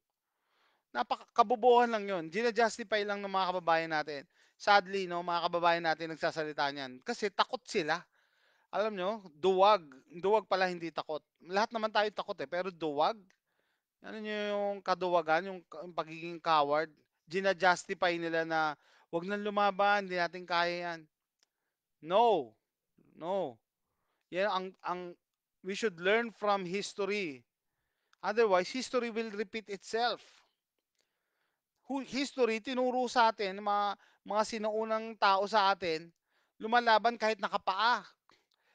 Napakakabobohan lang yun. Gina-justify lang ng mga kababayan natin. Sadly, no, mga kababayan natin nagsasalita niyan. Kasi takot sila. Alam nyo, duwag. Duwag pala, hindi takot. Lahat naman tayo takot eh, pero duwag. Ano nyo yung kaduwagan, yung pagiging coward. Gina-justify nila na wag nang lumaban, hindi natin kaya yan. No. No. Yan we should learn from history. Otherwise, history will repeat itself. History, tinuro sa atin, mga sinaunang tao sa atin, lumalaban kahit nakapaa.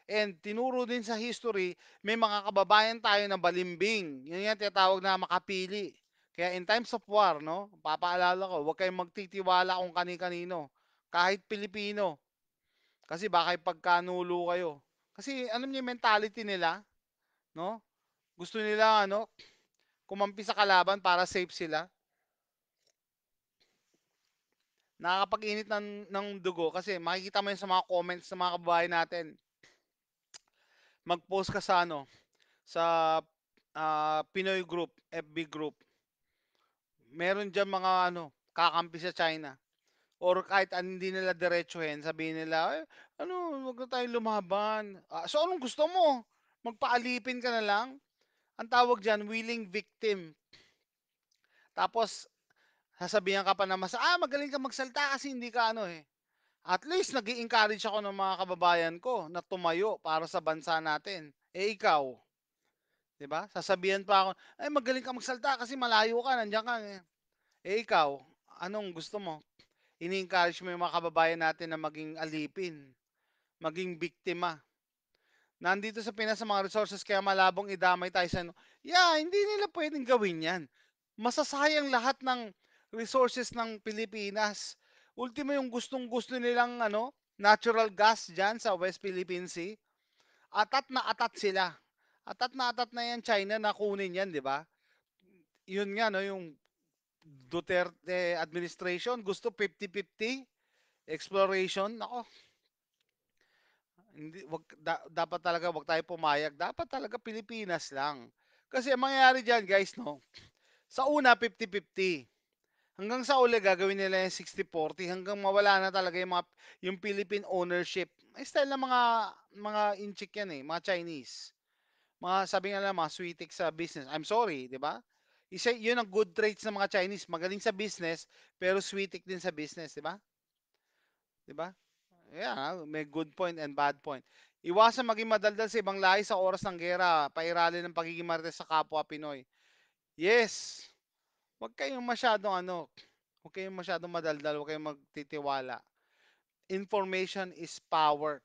And tinuro din sa history, may mga kababayan tayo na balimbing. Yun yung tinatawag na makapili. Kaya in times of war, no, papaalala ko, huwag kayong magtitiwala kung kani-kanino. Kahit Pilipino. Kasi baka pagkanulo kayo. Kasi alam niyo yung mentality nila, no? Gusto nila, ano, kumampi sa kalaban para safe sila. Nakakapag-init ng dugo kasi makikita mo yun sa mga comments ng mga kababayan natin. Mag-post ka sa ano, sa Pinoy group, FB group. Meron diyan mga ano, kakampi sa China. Or kahit hindi nila diretsuhin, sabihin nila, "Ay, ano, wag na tayong lumaban." So anong gusto mo? Magpaalipin ka na lang? Ang tawag diyan, willing victim. Tapos, sasabihan ka pa na magaling ka magsalta kasi hindi ka ano eh. At least nag encourage ako ng mga kababayan ko na tumayo para sa bansa natin. Eh ikaw, 'di ba? Sasabihan pa ako, ay magaling ka magsalta kasi malayo ka, nandiyan ka. Eh ikaw, anong gusto mo? Ini-encourage mo yung mga kababayan natin na maging alipin, maging biktima. Nandito sa Pinas sa mga resources kaya malabong idamay tayo sa ano. Yeah, hindi nila pwedeng gawin yan. Masasayang lahat ng resources ng Pilipinas. Ultimo yung gustong-gusto nilang ano, natural gas dyan sa West Philippine Sea. Atat na atat sila. Atat na yan China na kunin yan, di ba? Yun nga, no, yung Duterte administration gusto 50-50 exploration. Nako, hindi dapat talaga wag tayo pumayag. Dapat talaga Pilipinas lang. Kasi ang mangyayari diyan, guys, no. Sa una 50-50. Hanggang sa uli gagawin nila yung 60-40 hanggang mawala na talaga yung Philippine ownership. Ay style ng mga inchik yan eh, mga Chinese. Mga sabi nga lang mga sweetik sa business. I'm sorry, 'di ba? Isa 'yun ang good traits ng mga Chinese, magaling sa business pero sweetik din sa business, 'di ba? 'Di ba? Yeah, may good point and bad point. Iwasan maging madaldal sa ibang lahi sa oras ng giyera, pairalin ng pagiging marites sa kapwa Pinoy. Yes, huwag kayong masyadong ano, huwag kayong masyadong madaldal, huwag kayong magtitiwala. Information is power.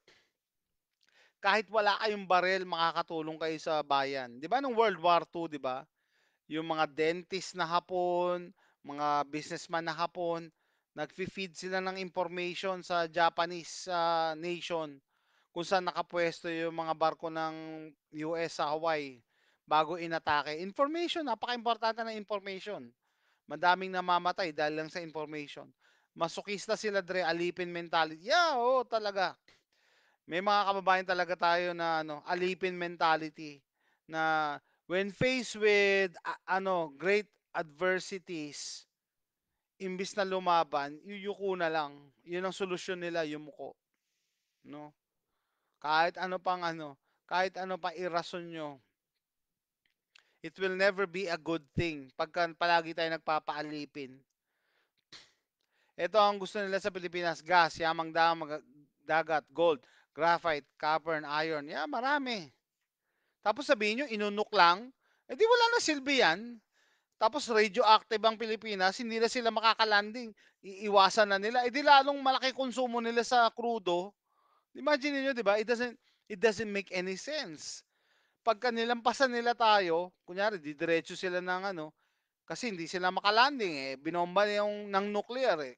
Kahit wala kayong barel, makakatulong kayo sa bayan. 'Di ba nung World War II, 'di ba? Yung mga dentist na Hapon, mga businessman na Hapon, nagfi-feed sila ng information sa Japanese nation kung saan nakapwesto yung mga barko ng US sa Hawaii bago inatake. Information, napaka-importante ng information. Madaming namamatay dahil lang sa information. Masokista sila Dre, alipin mentality. Yeah, oo talaga. May mga kababayan talaga tayo na ano, alipin mentality na when faced with great adversities, imbis na lumaban, yuyuko na lang. Yun ang solusyon nila, yumuko, no? Kahit ano pang kahit ano pang irason nyo, it will never be a good thing pagka palagi tayo nagpapaalipin. Ito ang gusto nila sa Pilipinas, gas, yamang dagat, gold, graphite, copper, and iron. Yeah, marami. Tapos sabihin nyo, inunok lang, di wala na silbi yan. Tapos radioactive ang Pilipinas, hindi na sila makakalanding. Iiwasan na nila. Di lalong malaki konsumo nila sa crudo. Imagine niyo, di ba? It doesn't make any sense. Pagka nilampasan nila tayo, kunyari, didiretso sila ng kasi hindi sila makalanding eh. Binomba yung ng nuclear eh.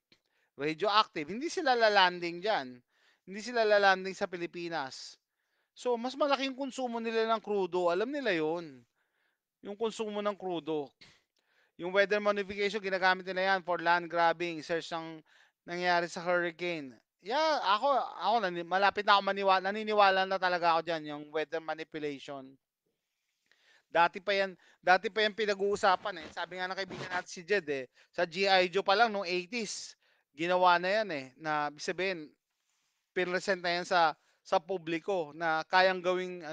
Radioactive. Hindi sila lalanding dyan. Hindi sila lalanding sa Pilipinas. So, mas malaking konsumo nila ng crudo. Alam nila yon. Yung konsumo ng crudo. Yung weather modification, ginagamit nila yan for land grabbing, search ng nangyari sa hurricane. Yeah, malapit na ako naniniwala na talaga ako dyan, yung weather manipulation. Dati pa yan pinag-uusapan eh. Sabi nga ng kaibigan natin si Jed eh, sa G.I. Joe pa lang noong 80s, ginawa na yan eh, na sabihin, pinresent na yan sa publiko na kayang gawing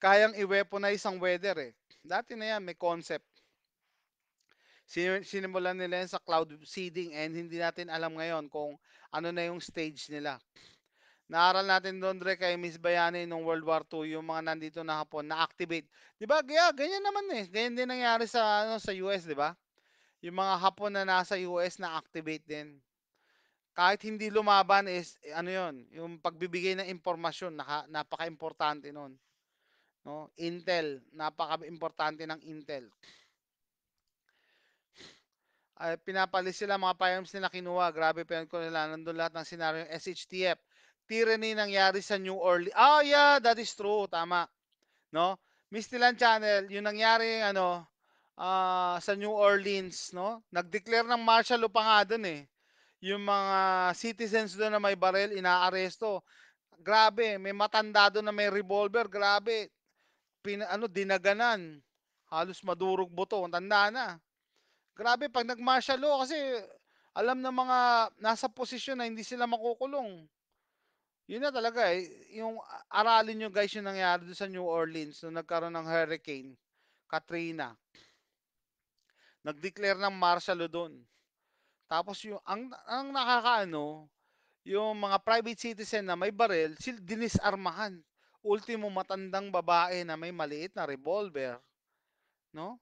kayang i-weaponize ang weather eh. Dati na yan, may concept. Sinimulan nila yan sa cloud seeding and hindi natin alam ngayon kung ano na yung stage nila. Naaral natin doon Dre kay Miss Bayani nung World War II yung mga nandito na Hapon na-activate. 'Di ba? Ganyan naman eh. Ganyan din nangyari sa US, 'di ba? Yung mga Hapon na nasa US na-activate din. Kahit hindi lumaban is ano 'yon, yung pagbibigay ng impormasyon napaka-importante noon, no? Intel, napaka-importante ng Intel. Ay, pinapalis sila mga firearms nila kinuha. Grabe pa ko nila. Nandun lahat ng senaryo. SHTF. Tyranny nangyari sa New Orleans. Oh, yeah, that is true. Tama. No? Miss Tilan Channel, yung nangyari sa New Orleans, no? Nag-declare ng martial law pa nga doon eh. Yung mga citizens doon na may barel, inaaresto. Grabe, may matanda doon na may revolver. Grabe. Dinaganan. Halos madurog buto. Tanda na. Grabe, pag nag-martial law kasi alam ng mga nasa posisyon na hindi sila makukulong. Yun na talaga eh. Yung aralin nyo guys yung nangyari doon sa New Orleans nung nagkaroon ng hurricane, Katrina. Nag-declare ng martial law doon. Tapos ang nakakaano, yung mga private citizen na may baril, dinisarmahan. Ultimo matandang babae na may maliit na revolver, no?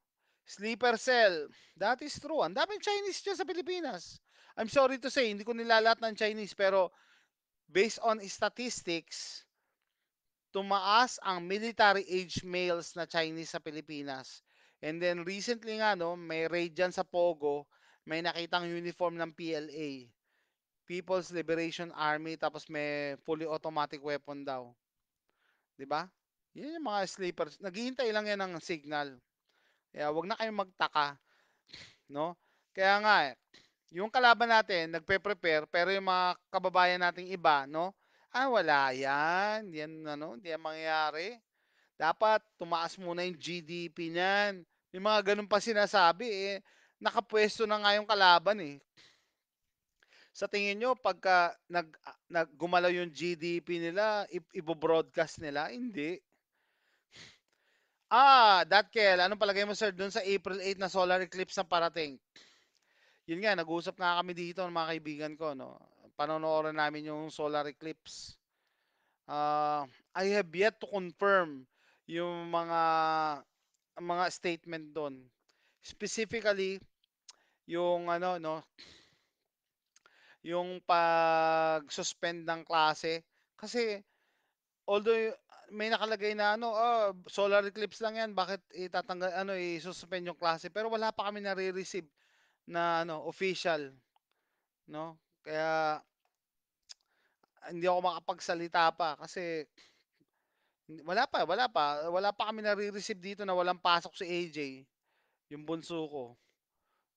Sleeper cell. That is true. Ang daming Chinese dyan sa Pilipinas. I'm sorry to say, hindi ko nilalat ng Chinese, pero based on statistics, tumaas ang military age males na Chinese sa Pilipinas. And then recently nga, no, may raid dyan sa Pogo, may nakitang uniform ng PLA. People's Liberation Army, tapos may fully automatic weapon daw. 'Di ba? Yan yung mga sleepers. Naghihintay lang yan ng signal. Kaya wag na kayong magtaka, no? Kaya nga yung kalaban natin nagpe-prepare pero yung mga kababayan nating iba, no? Wala yan. Hindi yan mangyayari. Dapat tumaas muna yung GDP niyan. May mga ganun pa sinasabi eh. Nakapwesto na nga yung kalaban eh. Sa tingin nyo, pagka naggumalaw yung GDP nila, ibo-broadcast nila? Hindi. Datkel, anong palagay mo sir dun sa April 8 na solar eclipse na parating? Yun nga, nag-usap nga kami dito ng mga kaibigan ko, no? Panonoodin namin yung solar eclipse. I have yet to confirm yung mga statement doon. Specifically, yung no, yung pag-suspend ng klase kasi although may nakalagay na solar eclipse lang yan, bakit i-suspend yung klase pero wala pa kami nare-receive na official, no? Kaya hindi ako makapagsalita pa kasi wala pa kami nare-receive dito na walang pasok si AJ. yung bunso ko.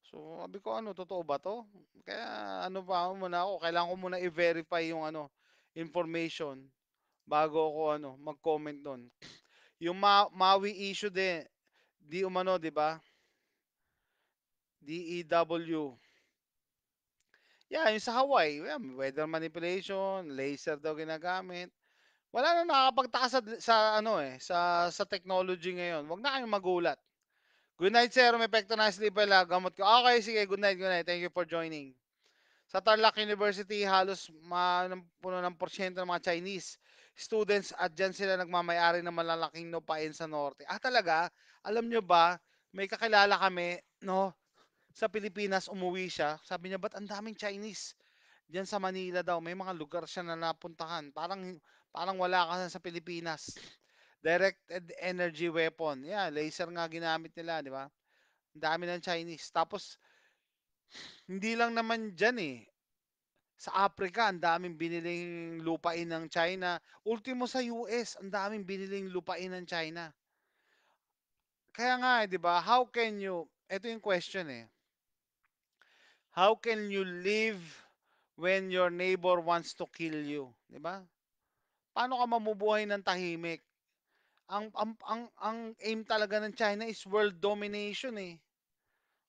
So, sabi ko, ano, totoo ba 'to? Kaya ano pa muna ako, kailangan ko muna i-verify yung ano, information bago ako ano, mag-comment dun. Yung Maui issue din, di umano, 'di ba? DEW. Yeah, yung sa Hawaii, yan, weather manipulation, laser daw ginagamit. Wala na nakakapagtaka sa ano eh, sa technology ngayon. Wag na kayong magulat. Good night, sir. May epekto na sleep well, gamot ko. Okay, sige. Good night, good night. Thank you for joining. Sa Tarlac University, halos puno ng porsyento ng mga Chinese students at dyan sila nagmamayari ng malalaking lupain sa norte. Ah, talaga? Alam nyo ba, may kakilala kami, no, sa Pilipinas, umuwi siya. Sabi niya, ba't ang daming Chinese? Diyan sa Manila daw, may mga lugar siya na napuntahan. Parang wala ka na sa Pilipinas. Directed energy weapon. Yeah, laser nga ginamit nila, di ba? Ang dami ng Chinese. Tapos, hindi lang naman dyan eh. Sa Africa, ang daming biniling lupain ng China. Ultimo sa US, ang daming biniling lupain ng China. Kaya nga, eh, di ba? How can you, ito yung question eh. How can you live when your neighbor wants to kill you? Di ba? Paano ka mamubuhay ng tahimik? Ang aim talaga ng China is world domination eh.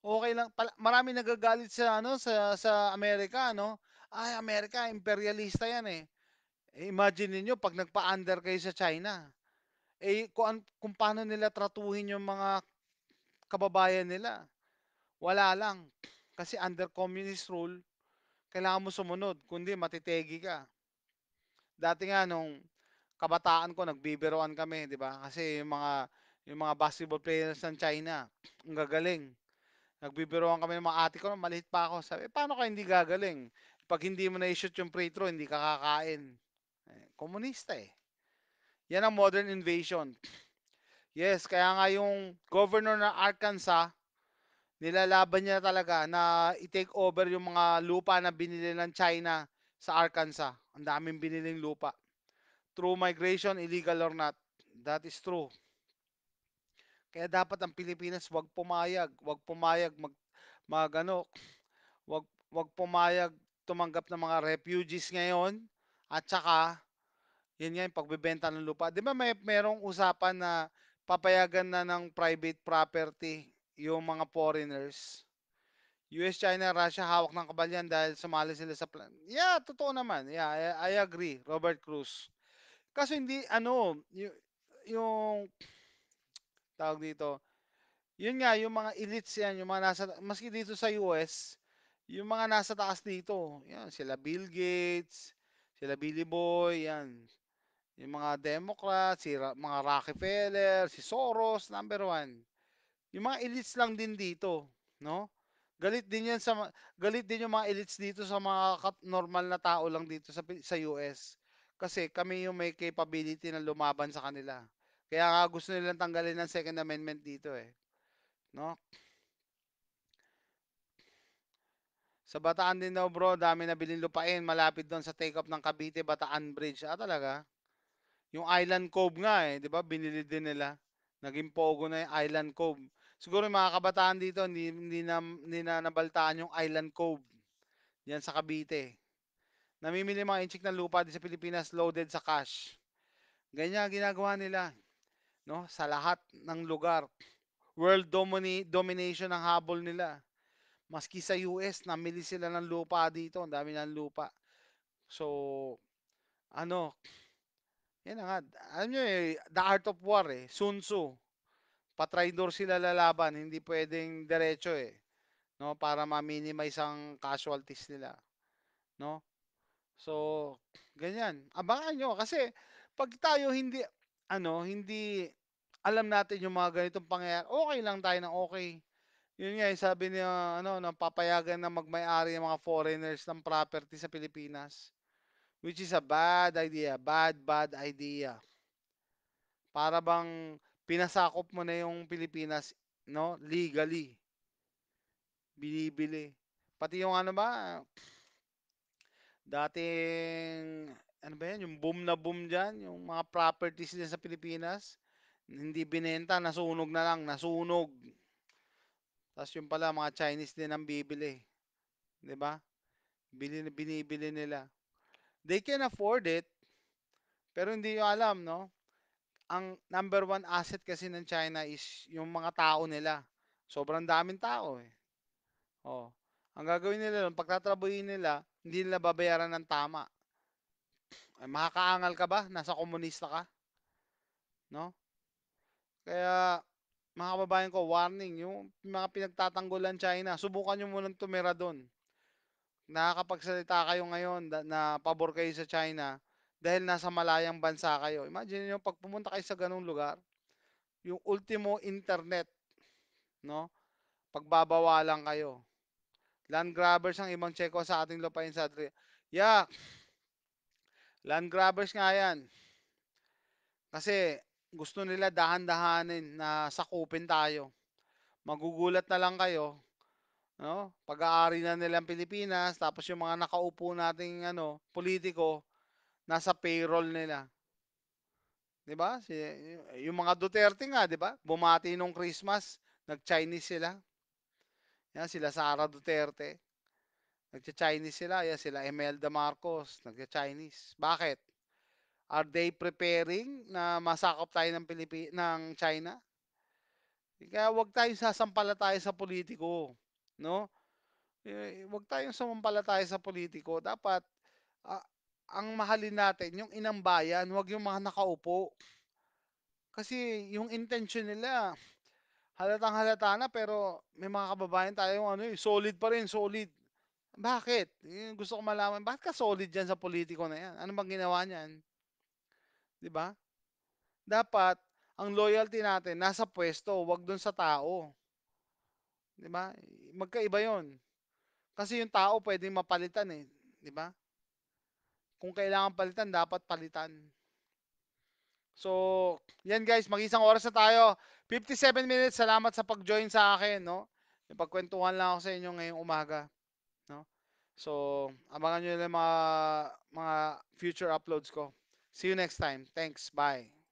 Okay lang marami nagagalit sa ano sa Amerika no. Ay, Amerika imperialista 'yan eh. Imagine niyo pag nagpa-under kayo sa China. Eh kung paano nila tratuhin yung mga kababayan nila. Wala lang. Kasi under communist rule, kailangan mo sumunod, kundi matitegi ka. Dati nga nung kabataan ko nagbibiruan kami, 'di ba? Kasi yung mga basketball players ng China, ang gagaling. Nagbibiruan kami ng mga ate ko, maliit pa ako. Sabi, paano ka hindi gagaling? Pag hindi mo na-shoot yung free throw, hindi ka kakain. Komunista eh. Yan ang modern invasion. Yes, kaya nga yung governor ng Arkansas, nilalaban niya talaga na i-take over yung mga lupa na binili ng China sa Arkansas. Ang daming biniling lupa. True migration, illegal or not. That is true. Kaya dapat ang Pilipinas wag pumayag ano, wag pumayag tumanggap ng mga refugees ngayon at saka yun nga yung pagbebenta ng lupa. 'Di ba merong usapan na papayagan na ng private property yung mga foreigners? US, China, Russia hawak ng kabalyan dahil sumali sila sa plan. Yeah, totoo naman. Yeah, I agree, Robert Cruz. Kasi hindi ano, yung tawag dito, yun nga, yung mga elites yan, yung mga nasa, maski dito sa US, yung mga nasa taas dito, yan, sila Bill Gates, sila Billy Boy, yan. Yung mga Democrats, mga Rockefeller, si Soros, number one. Yung mga elites lang din dito, no? Galit din yan galit din yung mga elites dito sa mga normal na tao lang dito sa US. Kasi kami yung may capability na lumaban sa kanila. Kaya nga gusto nilang tanggalin ng Second Amendment dito eh, no? Sa Bataan din daw bro, dami na bilhin lupain malapit doon sa take-off ng Cavite Bataan Bridge. Ah, talaga? Yung Island Cove nga eh, 'di ba? Binili din nila. Naging pogo na yung Island Cove. Siguro yung mga kabataan dito hindi na nabaltaan yung Island Cove diyan sa Cavite. Namimili mga inchik ng lupa din sa Pilipinas loaded sa cash. Ganyan ginagawa nila, no? Sa lahat ng lugar. World domination ang habol nila. Maski sa US, namili sila ng lupa dito. Ang dami ng lupa. So, ano, yan na nga. Alam nyo eh, the art of war eh. Sun Tzu. Patraidor sila lalaban. Hindi pwedeng diretso eh. No? Para ma-minimize ang casualties nila. No? So, ganyan. Abangan nyo. Kasi, pag tayo hindi alam natin yung mga ganitong pangyayari, okay lang tayo ng okay. Yun nga, sabi niya, nang papayagan na magmay-ari ng mga foreigners ng property sa Pilipinas. Which is a bad idea. Bad idea. Para bang pinasakop mo na yung Pilipinas, no? Legally. Binibili. Pati yung ano ba, dating, ano ba yan, yung boom na boom dyan, yung mga properties din sa Pilipinas, hindi binenta, nasunog na lang, nasunog. Ta's yun pala mga Chinese din ang bibili, 'di ba? Binibili nila. They can afford it, pero hindi niyo alam 'no, ang number one asset kasi ng China is yung mga tao nila. Sobrang daming tao, eh. Oh, ang gagawin nila nun pagtatrabahuhin nila, hindi nila babayaran ng tama. Ay makakaangal ka ba, nasa komunista ka, 'no? Kaya mga kababayan ko, warning, yung mga pinagtatanggulan China, subukan niyo munang tumira dun. Nakakapagsalita kayo ngayon na pabor kayo sa China dahil nasa malayang bansa kayo. Imagine niyo 'pag pumunta kayo sa gano'ng lugar, yung ultimo internet, 'no, pagbabawalan kayo. Land grabbers ang ibang Tsekwa sa ating lupain sa yeah, land grabbers nga 'yan. Kasi gusto nila dahan-dahanin na sakupin tayo. Magugulat na lang kayo, 'no, pag-aari na nila ang Pilipinas tapos yung mga nakaupo nating ano, politiko, nasa payroll nila. 'Di ba? Yung mga Duterte nga, 'di ba? Bumati nung Christmas, nag-Chinese sila. Yan sila Sara Duterte. Nagcha-Chinese sila. Yan sila Imelda Marcos, nagcha-Chinese. Bakit? Are they preparing na masakop tayo ng ng China? Kaya wag tayong sasampalataya sa politiko, no? Wag tayong sumampalataya sa politiko. Dapat ah, ang mahalin natin yung inang bayan, wag yung mga nakaupo. Kasi yung intention nila, halatang-halata na pero may mga kababayan tayong ano, eh, solid pa rin, solid. Bakit? Gusto ko malaman, bakit ka solid diyan sa politiko na 'yan? Ano bang ginawa niyan, 'di ba? Dapat ang loyalty natin nasa puwesto, 'wag dun sa tao, 'di ba? Magkaiba 'yon. Kasi yung tao puwedeng mapalitan, eh, 'di ba? Kung kailangan palitan, dapat palitan. So, 'yan guys, mag-iisang oras na tayo. 57 minutes, salamat sa pag-join sa akin, 'no? Nagpagkuwentuhan lang ako sa inyo ngayong umaga, 'no? So, abangan niyo lang mga future uploads ko. See you next time. Thanks, bye.